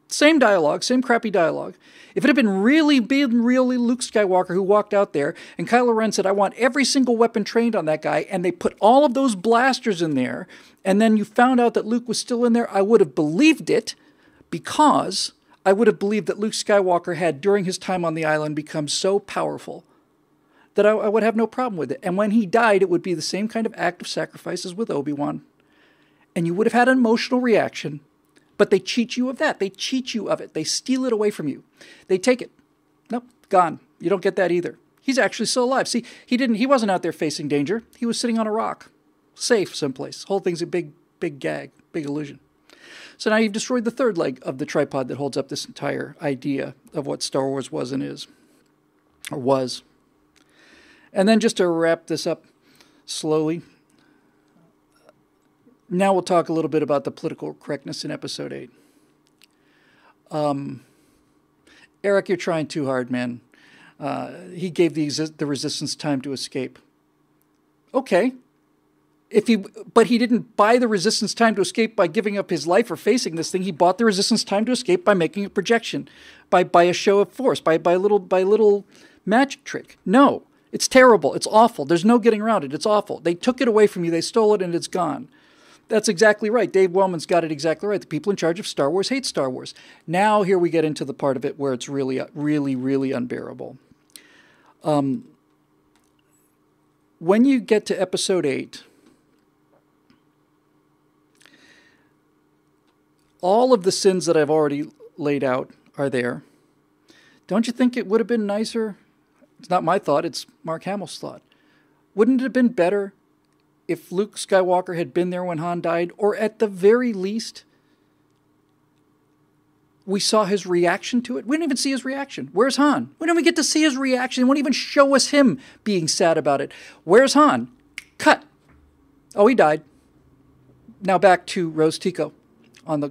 same dialogue, same crappy dialogue. If it had been really Luke Skywalker who walked out there and Kylo Ren said, I want every single weapon trained on that guy, and they put all of those blasters in there, and then you found out that Luke was still in there, I would have believed it, because I would have believed that Luke Skywalker had, during his time on the island, become so powerful that I would have no problem with it. And when he died, it would be the same kind of act of sacrifice as with Obi-Wan. And you would have had an emotional reaction. But they cheat you of that. They cheat you of it. They steal it away from you. They take it. Nope, gone. You don't get that either. He's actually still alive. See, he wasn't out there facing danger. He was sitting on a rock, safe someplace. Whole thing's a big gag, big illusion. So now you've destroyed the third leg of the tripod that holds up this entire idea of what Star Wars was and is, or was. And then just to wrap this up slowly, now we'll talk a little bit about the political correctness in Episode 8. Eric, you're trying too hard, man. He gave the resistance time to escape. Okay. But he didn't buy the resistance time to escape by giving up his life or facing this thing. He bought the resistance time to escape by making a projection, by a show of force, by a little magic trick. No, it's terrible. It's awful. There's no getting around it. It's awful. They took it away from you. They stole it, and it's gone. That's exactly right. Dave Wellman's got it exactly right. The people in charge of Star Wars hate Star Wars. Now here we get into the part of it where it's really, really, really unbearable. when you get to episode 8, all of the sins that I've already laid out are there. Don't you think it would have been nicer? It's not my thought, it's Mark Hamill's thought. Wouldn't it have been better if Luke Skywalker had been there when Han died? Or at the very least, we saw his reaction to it? We didn't even see his reaction. Where's Han? We don't even get to see his reaction. They won't even show us him being sad about it. Where's Han? Cut. Oh, he died. Now back to Rose Tico on the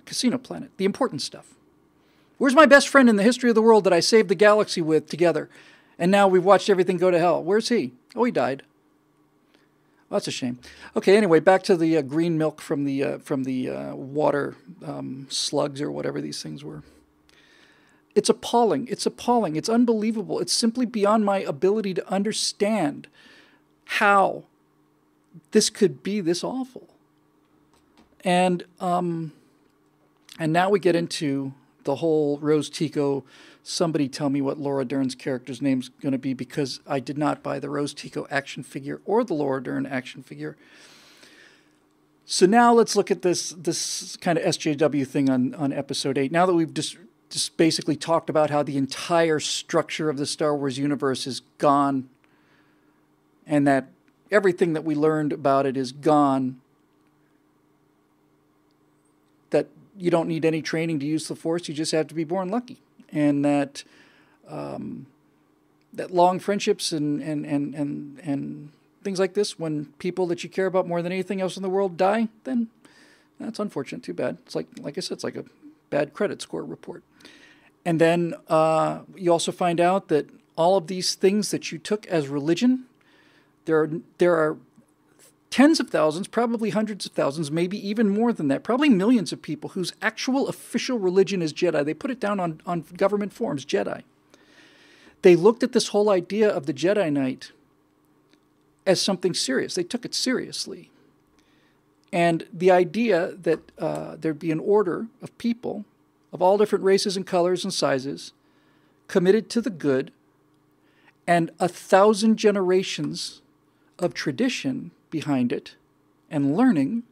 casino planet. The important stuff. Where's my best friend in the history of the world that I saved the galaxy with together? And now we've watched everything go to hell. Where's he? Oh, he died. Well, that's a shame. Okay, anyway, back to the green milk from the water slugs or whatever these things were. It's appalling. It's appalling. It's unbelievable. It's simply beyond my ability to understand how this could be this awful. And now we get into the whole Rose Tico, somebody tell me what Laura Dern's character's name's going to be, because I did not buy the Rose Tico action figure or the Laura Dern action figure. So now let's look at this kind of SJW thing on episode 8. Now that we've just basically talked about how the entire structure of the Star Wars universe is gone, and that everything that we learned about it is gone, that you don't need any training to use the Force, you just have to be born lucky. And that that long friendships and things like this, when people that you care about more than anything else in the world die, then that's unfortunate, too bad. It's like I said, it's like a bad credit score report. And then you also find out that all of these things that you took as religion, there are tens of thousands, probably hundreds of thousands, maybe even more than that, probably millions of people whose actual official religion is Jedi. They put it down on government forms, Jedi. They looked at this whole idea of the Jedi Knight as something serious. They took it seriously. And the idea that there'd be an order of people of all different races and colors and sizes committed to the good, and 1,000 generations of tradition behind it and learning,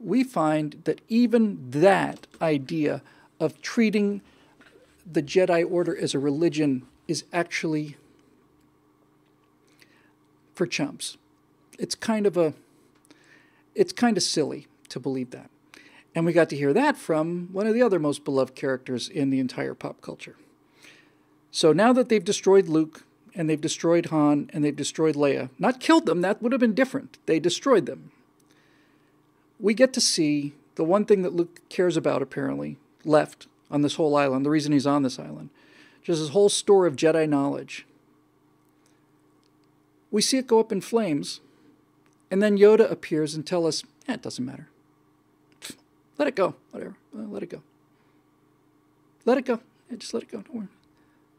we find that even that idea of treating the Jedi Order as a religion is actually for chumps. It's kind of silly to believe that. And we got to hear that from one of the other most beloved characters in the entire pop culture. So now that they've destroyed Luke, and they've destroyed Han, and they've destroyed Leia. Not killed them, that would have been different. They destroyed them. We get to see the one thing that Luke cares about, apparently, left on this whole island, the reason he's on this island. Just his whole store of Jedi knowledge. We see it go up in flames, and then Yoda appears and tells us, it doesn't matter. Let it go, whatever. Let it go. Let it go. Yeah, just let it go, don't worry.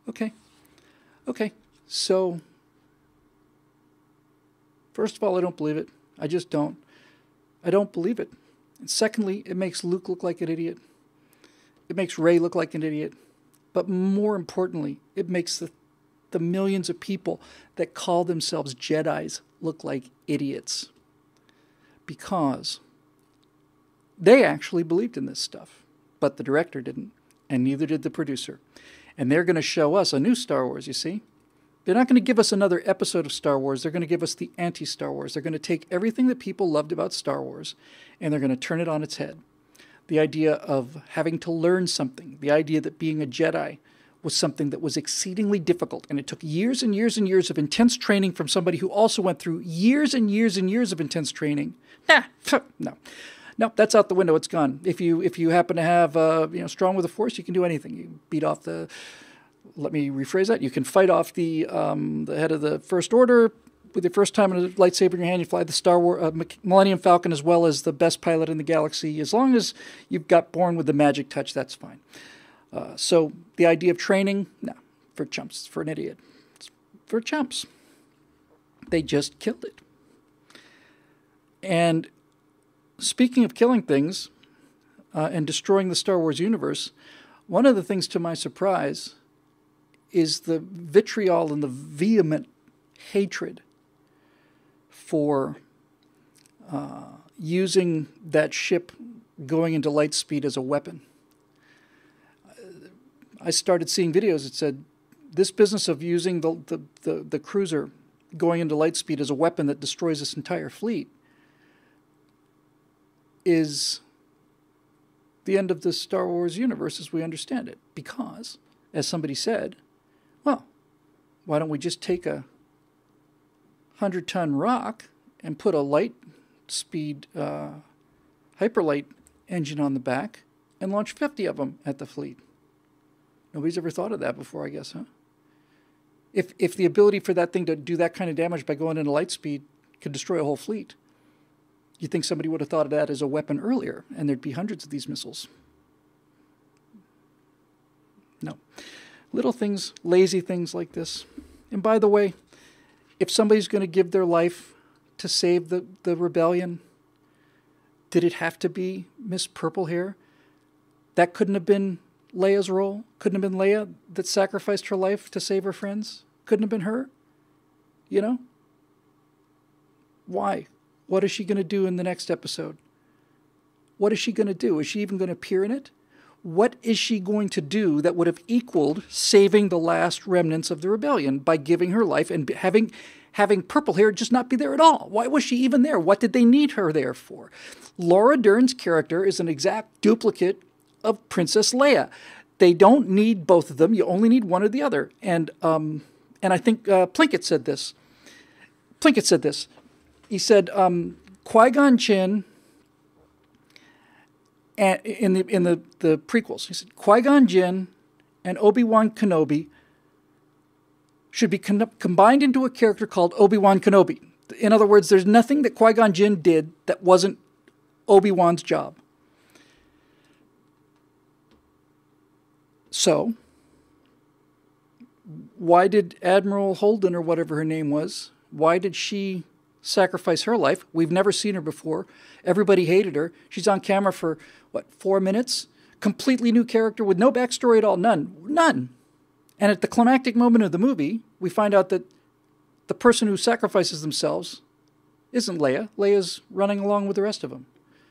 Okay. So, first of all, I don't believe it. I just don't. I don't believe it. And secondly, it makes Luke look like an idiot. It makes Rey look like an idiot. But more importantly, it makes the millions of people that call themselves Jedis look like idiots. Because they actually believed in this stuff. But the director didn't, and neither did the producer. And they're going to show us a new Star Wars, you see. They're not going to give us another episode of Star Wars. They're going to give us the anti-Star Wars. They're going to take everything that people loved about Star Wars, and they're going to turn it on its head. The idea of having to learn something. The idea that being a Jedi was something that was exceedingly difficult. And it took years and years and years of intense training from somebody who also went through years and years and years of intense training. No, that's out the window. It's gone. If you happen to have strong with the Force, you can do anything. You beat off the... Let me rephrase that. You can fight off the head of the First Order with your first time in a lightsaber in your hand. You fly the Star Wars Millennium Falcon as well as the best pilot in the galaxy. As long as you've got born with the magic touch, that's fine. So the idea of training, no, for chumps, for an idiot. It's for chumps. They just killed it. And speaking of killing things and destroying the Star Wars universe, one of the things to my surprise is the vitriol and the vehement hatred for using that ship going into light speed as a weapon. I started seeing videos that said this business of using the cruiser going into light speed as a weapon that destroys this entire fleet is the end of the Star Wars universe as we understand it. Because, as somebody said, well, why don't we just take a 100-ton rock and put a light speed hyperlight engine on the back and launch 50 of them at the fleet? Nobody's ever thought of that before, I guess, huh? If the ability for that thing to do that kind of damage by going into light speed could destroy a whole fleet, you'd think somebody would have thought of that as a weapon earlier, and there'd be hundreds of these missiles. No. Little things, lazy things like this. And by the way, if somebody's going to give their life to save the rebellion, did it have to be Miss Purple Hair? That couldn't have been Leia's role? Couldn't have been Leia that sacrificed her life to save her friends? Couldn't have been her? You know? Why? What is she going to do in the next episode? What is she going to do? Is she even going to appear in it? What is she going to do that would have equaled saving the last remnants of the rebellion by giving her life and having Purple Hair just not be there at all? Why was she even there? What did they need her there for? Laura Dern's character is an exact duplicate of Princess Leia. They don't need both of them. You only need one or the other. And I think Plinkett said this. He said Qui-Gon Jinn in the prequels. He said Qui-Gon Jinn and Obi-Wan Kenobi should be combined into a character called Obi-Wan Kenobi. In other words, there's nothing that Qui-Gon Jinn did that wasn't Obi-Wan's job. So, why did Admiral Holden, or whatever her name was, why did she sacrifice her life? We've never seen her before. Everybody hated her. She's on camera for, 4 minutes? Completely new character with no backstory at all. None. And at the climactic moment of the movie, we find out that the person who sacrifices themselves isn't Leia. Leia's running along with the rest of them.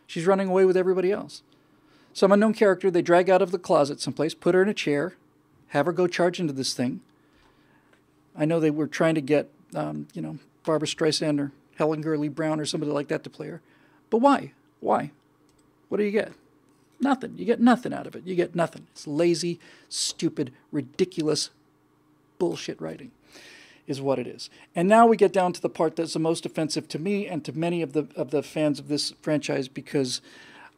She's running away with everybody else. Some unknown character they drag out of the closet someplace, put her in a chair, have her go charge into this thing. I know they were trying to get, Barbara Streisand or Helen Gurley Brown or somebody like that to play her. But why? Why? What do you get? Nothing. You get nothing out of it. You get nothing. It's lazy, stupid, ridiculous bullshit writing is what it is. And now we get down to the part that's the most offensive to me and to many of the fans of this franchise, because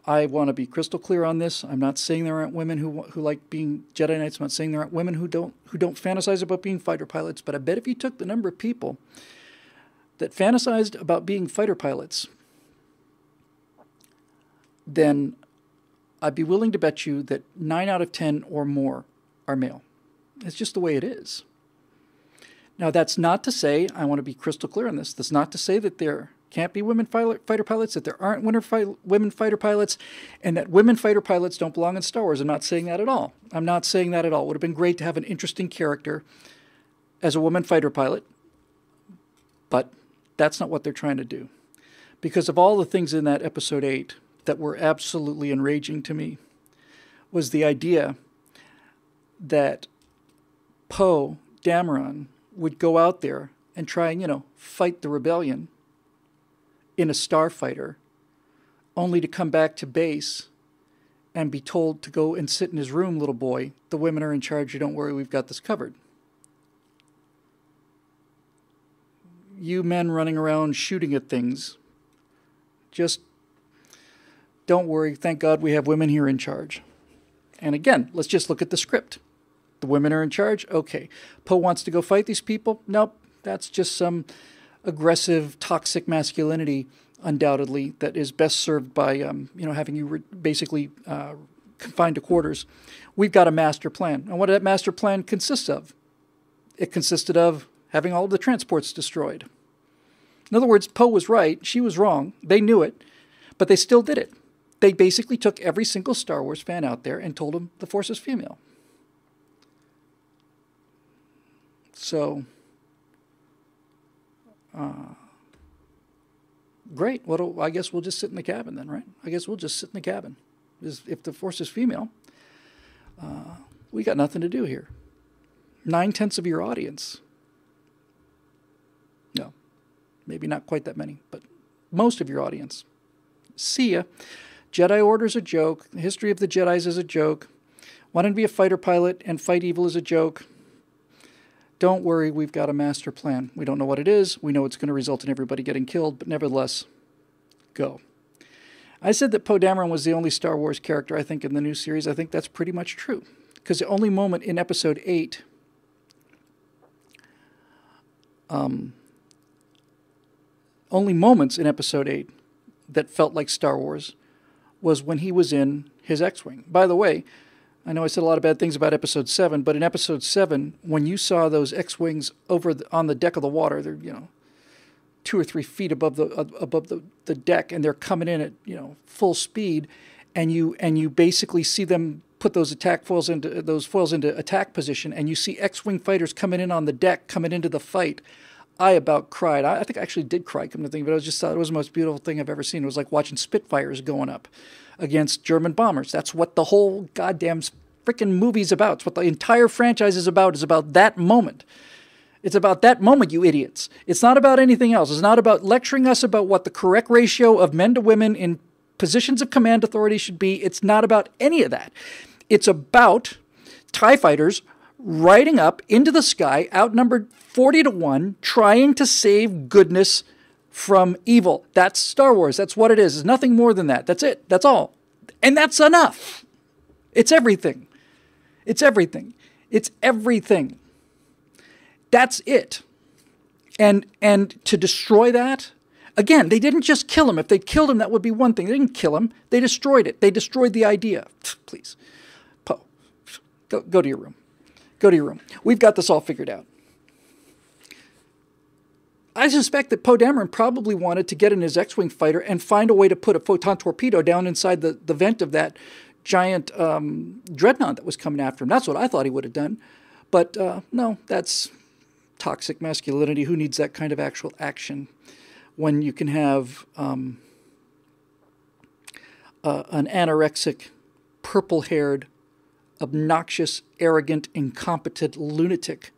I want to be crystal clear on this. I'm not saying there aren't women who like being Jedi Knights. I'm not saying there aren't women who don't fantasize about being fighter pilots. But I bet if you took the number of people that fantasized about being fighter pilots, then I'd be willing to bet you that 9 out of 10 or more are male. It's just the way it is. Now, that's not to say, I want to be crystal clear on this, that's not to say that there can't be women fighter pilots, that there aren't women fighter pilots, and that women fighter pilots don't belong in Star Wars. I'm not saying that at all. I'm not saying that at all. It would have been great to have an interesting character as a woman fighter pilot, but that's not what they're trying to do. Because of all the things in that episode 8 that were absolutely enraging to me was the idea that Poe Dameron would go out there and try and, fight the rebellion in a starfighter, only to come back to base and be told to go and sit in his room, little boy. The women are in charge. You don't worry, we've got this covered. You men running around shooting at things, just don't worry. Thank God we have women here in charge. And again, let's just look at the script. The women are in charge? Okay. Poe wants to go fight these people? Nope. That's just some aggressive, toxic masculinity, undoubtedly, that is best served by, having you basically confined to quarters. We've got a master plan. And what did that master plan consist of? It consisted of having all of the transports destroyed. In other words, Poe was right. She was wrong. They knew it, but they still did it. They basically took every single Star Wars fan out there and told them the Force is female. So, great. Well, I guess we'll just sit in the cabin then, right? I guess we'll just sit in the cabin. If the Force is female, we got nothing to do here. 9/10 of your audience. No, maybe not quite that many, but most of your audience. See ya. Jedi Order's a joke. The history of the Jedis is a joke. Wanting to be a fighter pilot and fight evil is a joke. Don't worry, we've got a master plan. We don't know what it is. We know it's going to result in everybody getting killed, but nevertheless, go. I said that Poe Dameron was the only Star Wars character, I think, in the new series. I think that's pretty much true. Because the only moment in Episode 8... only moments in Episode 8 that felt like Star Wars was when he was in his X-Wing. By the way, I know I said a lot of bad things about Episode 7, but in Episode 7, when you saw those X-Wings on the deck of the water, they're, 2 or 3 feet above the deck, and they're coming in at, full speed, and you basically see them put those foils into attack position, and you see X-Wing fighters coming in on the deck, coming into the fight. I about cried. I think I actually did cry, come to think, but I just thought it was the most beautiful thing I've ever seen. It was like watching Spitfires going up against German bombers. That's what the whole goddamn freaking movie's about. It's what the entire franchise is about that moment. It's about that moment, you idiots. It's not about anything else. It's not about lecturing us about what the correct ratio of men to women in positions of command authority should be. It's not about any of that. It's about TIE fighters riding up into the sky, outnumbered 40-1, trying to save goodness from evil. That's Star Wars. That's what it is. It's nothing more than that. That's it. That's all. And that's enough. It's everything. It's everything. It's everything. That's it. And to destroy that, again, they didn't just kill him. If they'd killed him, that would be one thing. They didn't kill him. They destroyed it. They destroyed the idea. Please. Poe, go to your room. Go to your room. We've got this all figured out. I suspect that Poe Dameron probably wanted to get in his X-Wing fighter and find a way to put a photon torpedo down inside the vent of that giant dreadnought that was coming after him. That's what I thought he would have done. But no, that's toxic masculinity. Who needs that kind of actual action when you can have an anorexic, purple-haired, obnoxious, arrogant, incompetent lunatic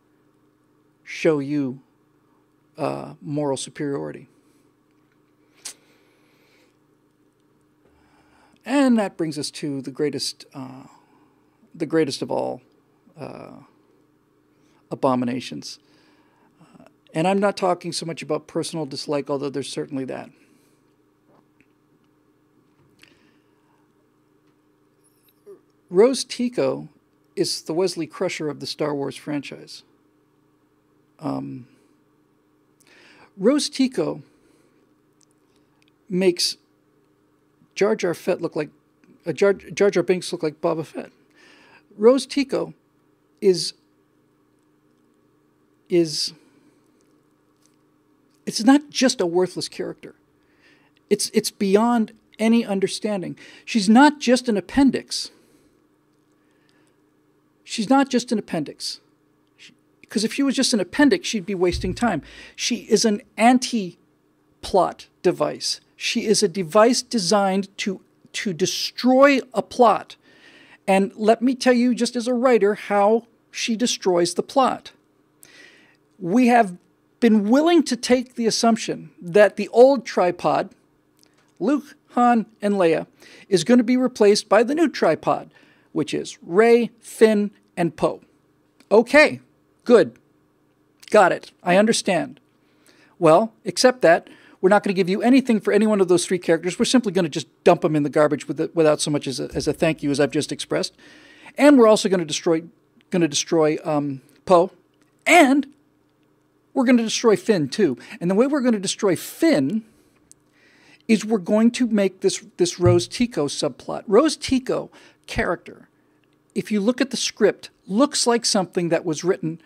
show you moral superiority. And that brings us to the greatest of all abominations. And I'm not talking so much about personal dislike, although there's certainly that. Rose Tico is the Wesley Crusher of the Star Wars franchise. Rose Tico makes Jar Jar Fett look like Jar Jar Binks look like Boba Fett. Rose Tico is it's not just a worthless character. It's beyond any understanding. She's not just an appendix. She's not just an appendix. Because if she was just an appendix, she'd be wasting time. She is an anti-plot device. She is a device designed to destroy a plot. And let me tell you, just as a writer, how she destroys the plot. We have been willing to take the assumption that the old tripod, Luke, Han, and Leia, is going to be replaced by the new tripod, which is Rey, Finn, and Poe. Okay, good. Got it. I understand. Well, except that we're not going to give you anything for any one of those three characters. We're simply going to just dump them in the garbage without so much as a thank you, as I've just expressed. And we're also going to destroy Poe, and we're going to destroy Finn too. And the way we're going to destroy Finn is we're going to make this Rose Tico subplot. Rose Tico character, if you look at the script, looks like something that was written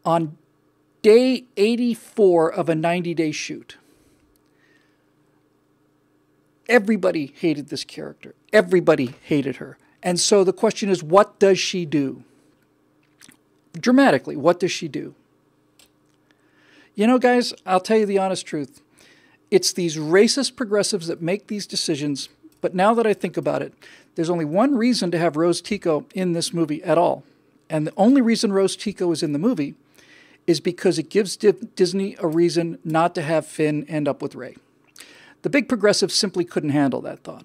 on day 84 of a 90-day shoot. Everybody hated this character. Everybody hated her. And so the question is, what does she do? Dramatically, what does she do? You know, guys, I'll tell you the honest truth. It's these racist progressives that make these decisions. But now that I think about it, there's only one reason to have Rose Tico in this movie at all. And the only reason Rose Tico is in the movie is because it gives Disney a reason not to have Finn end up with Rey. The big progressives simply couldn't handle that thought.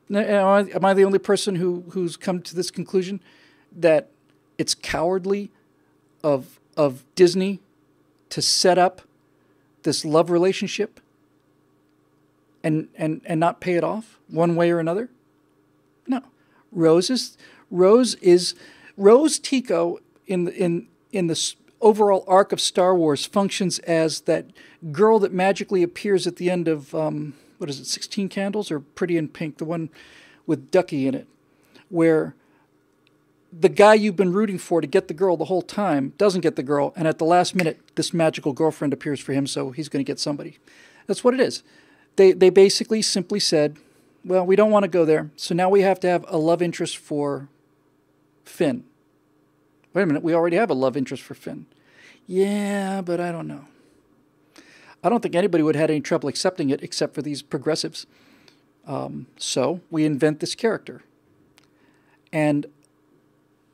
Am I the only person who's come to this conclusion that it's cowardly of Disney to set up this love relationship and not pay it off one way or another? No. Rose Tico in the overall arc of Star Wars functions as that girl that magically appears at the end of 16 Candles or Pretty in Pink, the one with Ducky in it, where the guy you've been rooting for to get the girl the whole time doesn't get the girl, and at the last minute, this magical girlfriend appears for him, so he's going to get somebody. That's what it is. They basically simply said, well, we don't want to go there, so now we have to have a love interest for Finn. Wait a minute, we already have a love interest for Finn. Yeah, but I don't know. I don't think anybody would have had any trouble accepting it except for these progressives. So we invent this character. And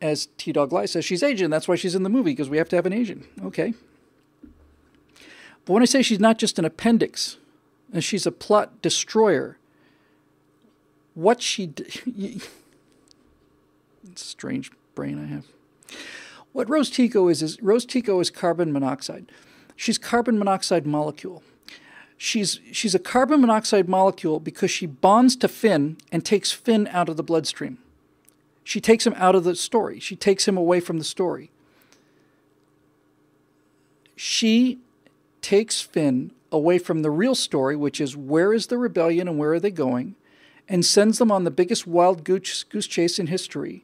as T-Dog Lie says, she's Asian. That's why she's in the movie, because we have to have an Asian. Okay. But when I say she's not just an appendix, and she's a plot destroyer, what she... It's a strange brain I have. What Rose Tico is Rose Tico is carbon monoxide. She's carbon monoxide molecule. She's a carbon monoxide molecule because she bonds to Finn and takes Finn out of the bloodstream. She takes him out of the story. She takes him away from the story. She takes Finn away from the real story, which is where is the rebellion and where are they going, and sends them on the biggest wild goose chase in history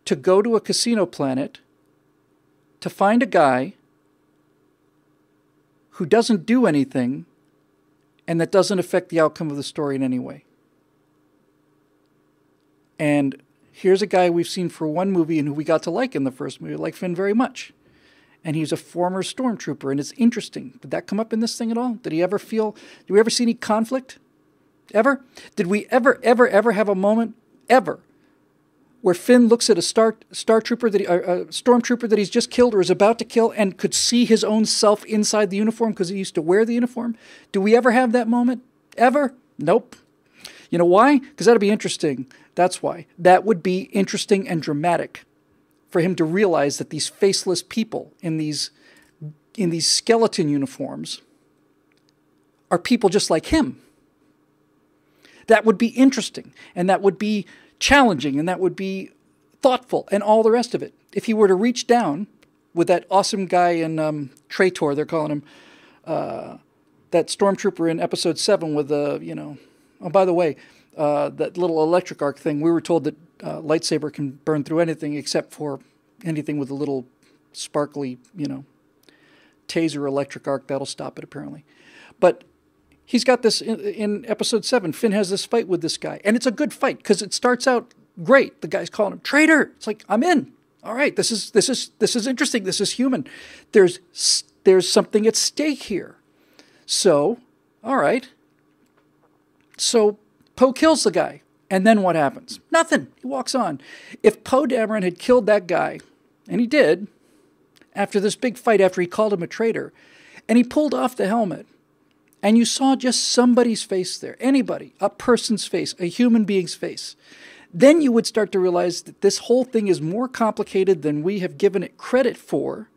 to go to a casino planet to find a guy who doesn't do anything and that doesn't affect the outcome of the story in any way. And here's a guy we've seen for one movie and who we got to like in the first movie, like Finn very much. And he's a former stormtrooper, and it's interesting. Did that come up in this thing at all? Did we ever see any conflict? Ever? Did we ever have a moment, ever, where Finn looks at a stormtrooper that he's just killed or is about to kill and could see his own self inside the uniform because he used to wear the uniform? Do we ever have that moment? Ever? Nope. You know why? Because that'd be interesting. That's why. That would be interesting and dramatic for him to realize that these faceless people in these skeleton uniforms are people just like him. That would be interesting, and that would be challenging, and that would be thoughtful, and all the rest of it. If he were to reach down with that awesome guy in Traitor, they're calling him, that stormtrooper in Episode 7 with the, oh, by the way, that little electric arc thing, we were told that lightsaber can burn through anything except for anything with a little sparkly, taser electric arc. That'll stop it, apparently. But he's got this in Episode 7. Finn has this fight with this guy. And it's a good fight because it starts out great. The guy's calling him traitor. It's like, I'm in. All right, this is interesting. This is human. There's something at stake here. So, all right. So Poe kills the guy. And then what happens? Nothing. He walks on. If Poe Dameron had killed that guy, and he did, after this big fight, after he called him a traitor, and he pulled off the helmet, and you saw just somebody's face there, anybody, a person's face, a human being's face, then you would start to realize that this whole thing is more complicated than we have given it credit for,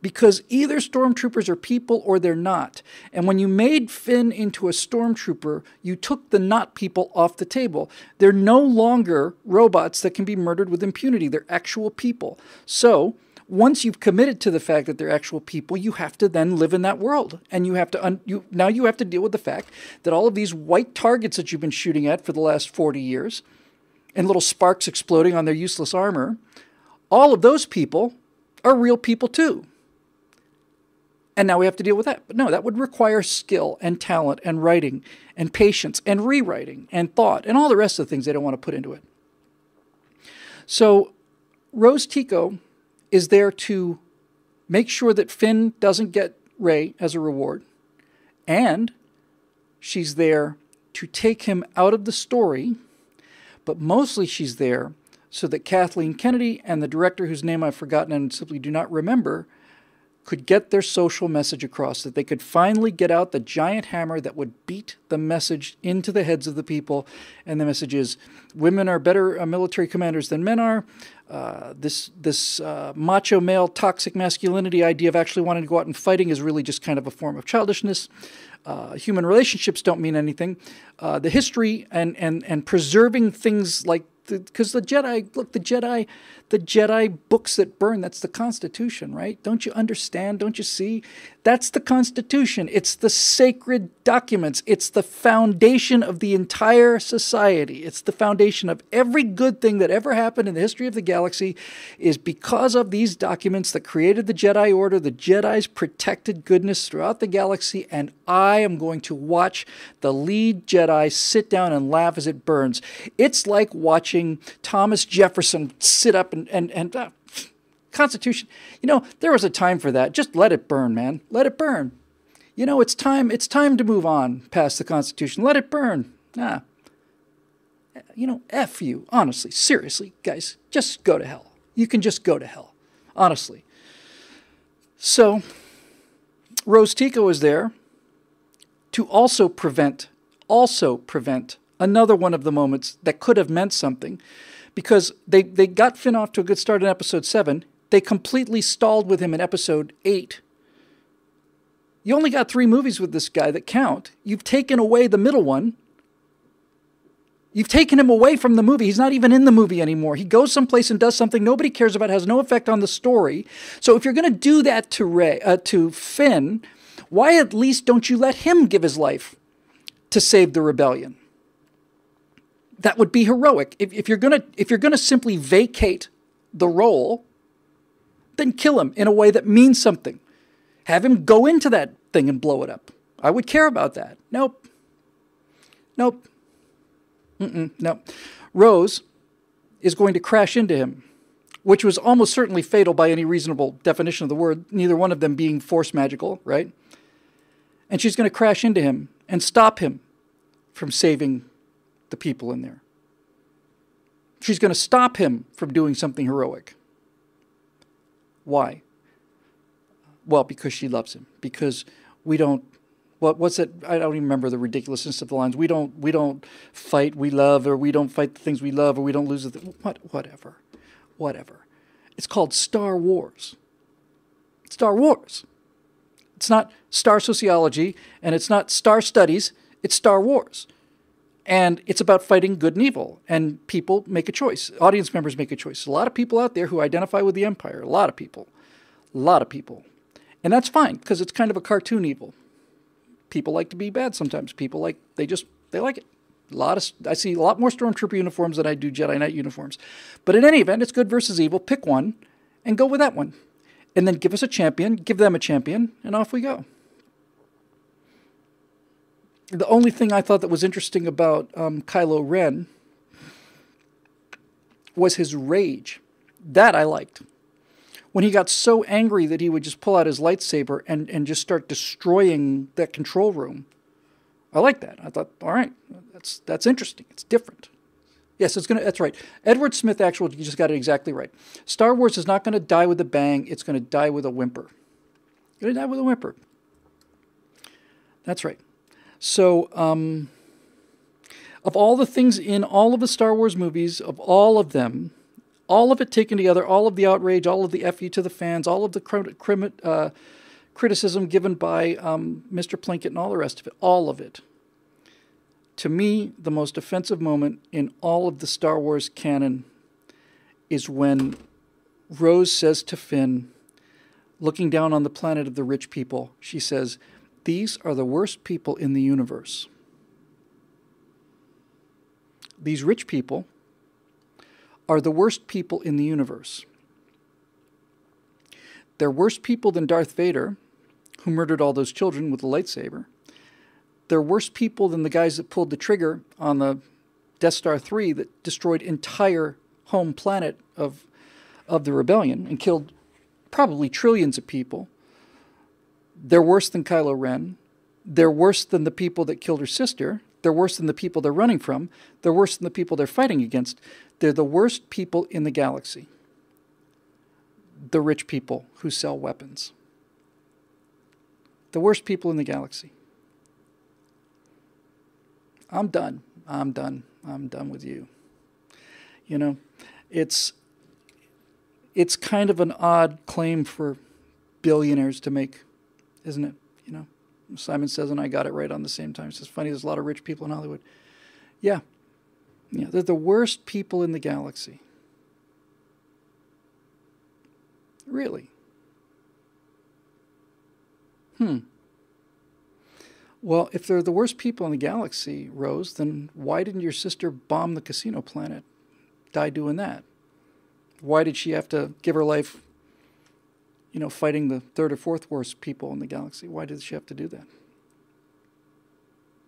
because either stormtroopers are people or they're not. And when you made Finn into a stormtrooper, you took the not people off the table. They're no longer robots that can be murdered with impunity. They're actual people. So once you've committed to the fact that they're actual people, you have to then live in that world. And you have to now you have to deal with the fact that all of these white targets that you've been shooting at for the last 40 years, and little sparks exploding on their useless armor, all of those people are real people too. And now we have to deal with that. But no, that would require skill and talent and writing and patience and rewriting and thought and all the rest of the things they don't want to put into it. So Rose Tico is there to make sure that Finn doesn't get Rey as a reward, and she's there to take him out of the story, but mostly she's there so that Kathleen Kennedy and the director, whose name I've forgotten and simply do not remember, could get their social message across, that they could finally get out the giant hammer that would beat the message into the heads of the people. And the message is, women are better military commanders than men are. This macho male toxic masculinity idea of actually wanting to go out and fighting is really just kind of a form of childishness. Human relationships don't mean anything. The history and preserving things like, because the Jedi books that burn, that's the Constitution, right? Don't you understand? Don't you see? That's the Constitution. It's the sacred documents. It's the foundation of the entire society. It's the foundation of every good thing that ever happened in the history of the galaxy is because of these documents that created the Jedi Order. The Jedi's protected goodness throughout the galaxy, and I am going to watch the lead Jedi sit down and laugh as it burns. It's like watching Thomas Jefferson sit up and Constitution. You know, there was a time for that. Just let it burn, man. Let it burn. You know, it's time to move on past the Constitution. Let it burn. You know, F you. Honestly, seriously, guys, just go to hell. You can just go to hell. Honestly. So, Rose Tico is there to also prevent another one of the moments that could have meant something, because they got Finn off to a good start in episode 7. They completely stalled with him in episode 8. You only got 3 movies with this guy that count. You've taken away the middle one. You've taken him away from the movie. He's not even in the movie anymore. He goes someplace and does something nobody cares about, has no effect on the story. So if you're going to do that to Finn, why at least don't you let him give his life to save the rebellion? That would be heroic. If you're gonna simply vacate the role, then kill him in a way that means something. Have him go into that thing and blow it up. I would care about that. Nope. Nope. Nope. Rose is going to crash into him, which was almost certainly fatal by any reasonable definition of the word, neither one of them being force magical, right? And she's going to crash into him and stop him from saving the people in there. She's going to stop him from doing something heroic. Why? Well, because she loves him. Because we don't, what's it? I don't even remember the ridiculousness of the lines. We don't fight, we love, or we don't fight the things we love, or we don't lose whatever. It's called Star Wars. Star Wars. It's not star sociology, and it's not star studies. It's Star Wars. And it's about fighting good and evil. And people make a choice. Audience members make a choice. A lot of people out there who identify with the Empire. A lot of people. And that's fine, because it's kind of a cartoon evil. People like to be bad sometimes. People like, they like it. I see a lot more Stormtrooper uniforms than I do Jedi Knight uniforms. But in any event, it's good versus evil. Pick one and go with that one. And then give us a champion, give them a champion, and off we go. The only thing I thought that was interesting about Kylo Ren was his rage. That I liked. When he got so angry that he would just pull out his lightsaber and just start destroying that control room. I like that. I thought, all right, that's interesting. It's different. Yes, that's right. Edward Smith you just got it exactly right. Star Wars is not going to die with a bang. It's going to die with a whimper. It's going to die with a whimper. That's right. So, of all the things in all of the Star Wars movies, of all of them, all of it taken together, all of the outrage, all of the F you to the fans, all of the criticism given by Mr. Plinkett and all the rest of it, all of it. To me, the most offensive moment in all of the Star Wars canon is when Rose says to Finn, looking down on the planet of the rich people, she says, "These are the worst people in the universe." These rich people are the worst people in the universe. They're worse people than Darth Vader, who murdered all those children with a lightsaber. They're worse people than the guys that pulled the trigger on the Death Star 3 that destroyed entire home planet of the rebellion and killed probably trillions of people. They're worse than Kylo Ren. They're worse than the people that killed her sister. They're worse than the people they're running from. They're worse than the people they're fighting against. They're the worst people in the galaxy. The rich people who sell weapons. The worst people in the galaxy. I'm done. I'm done. I'm done with you. You know, it's kind of an odd claim for billionaires to make, isn't it? You know, Simon Says and I got it right on the same time. It's funny, there's a lot of rich people in Hollywood. Yeah. Yeah, they're the worst people in the galaxy. Really? Well, if they're the worst people in the galaxy, Rose, then why didn't your sister bomb the casino planet? Die doing that? Why did she have to give her life, fighting the third or fourth worst people in the galaxy? Why did she have to do that?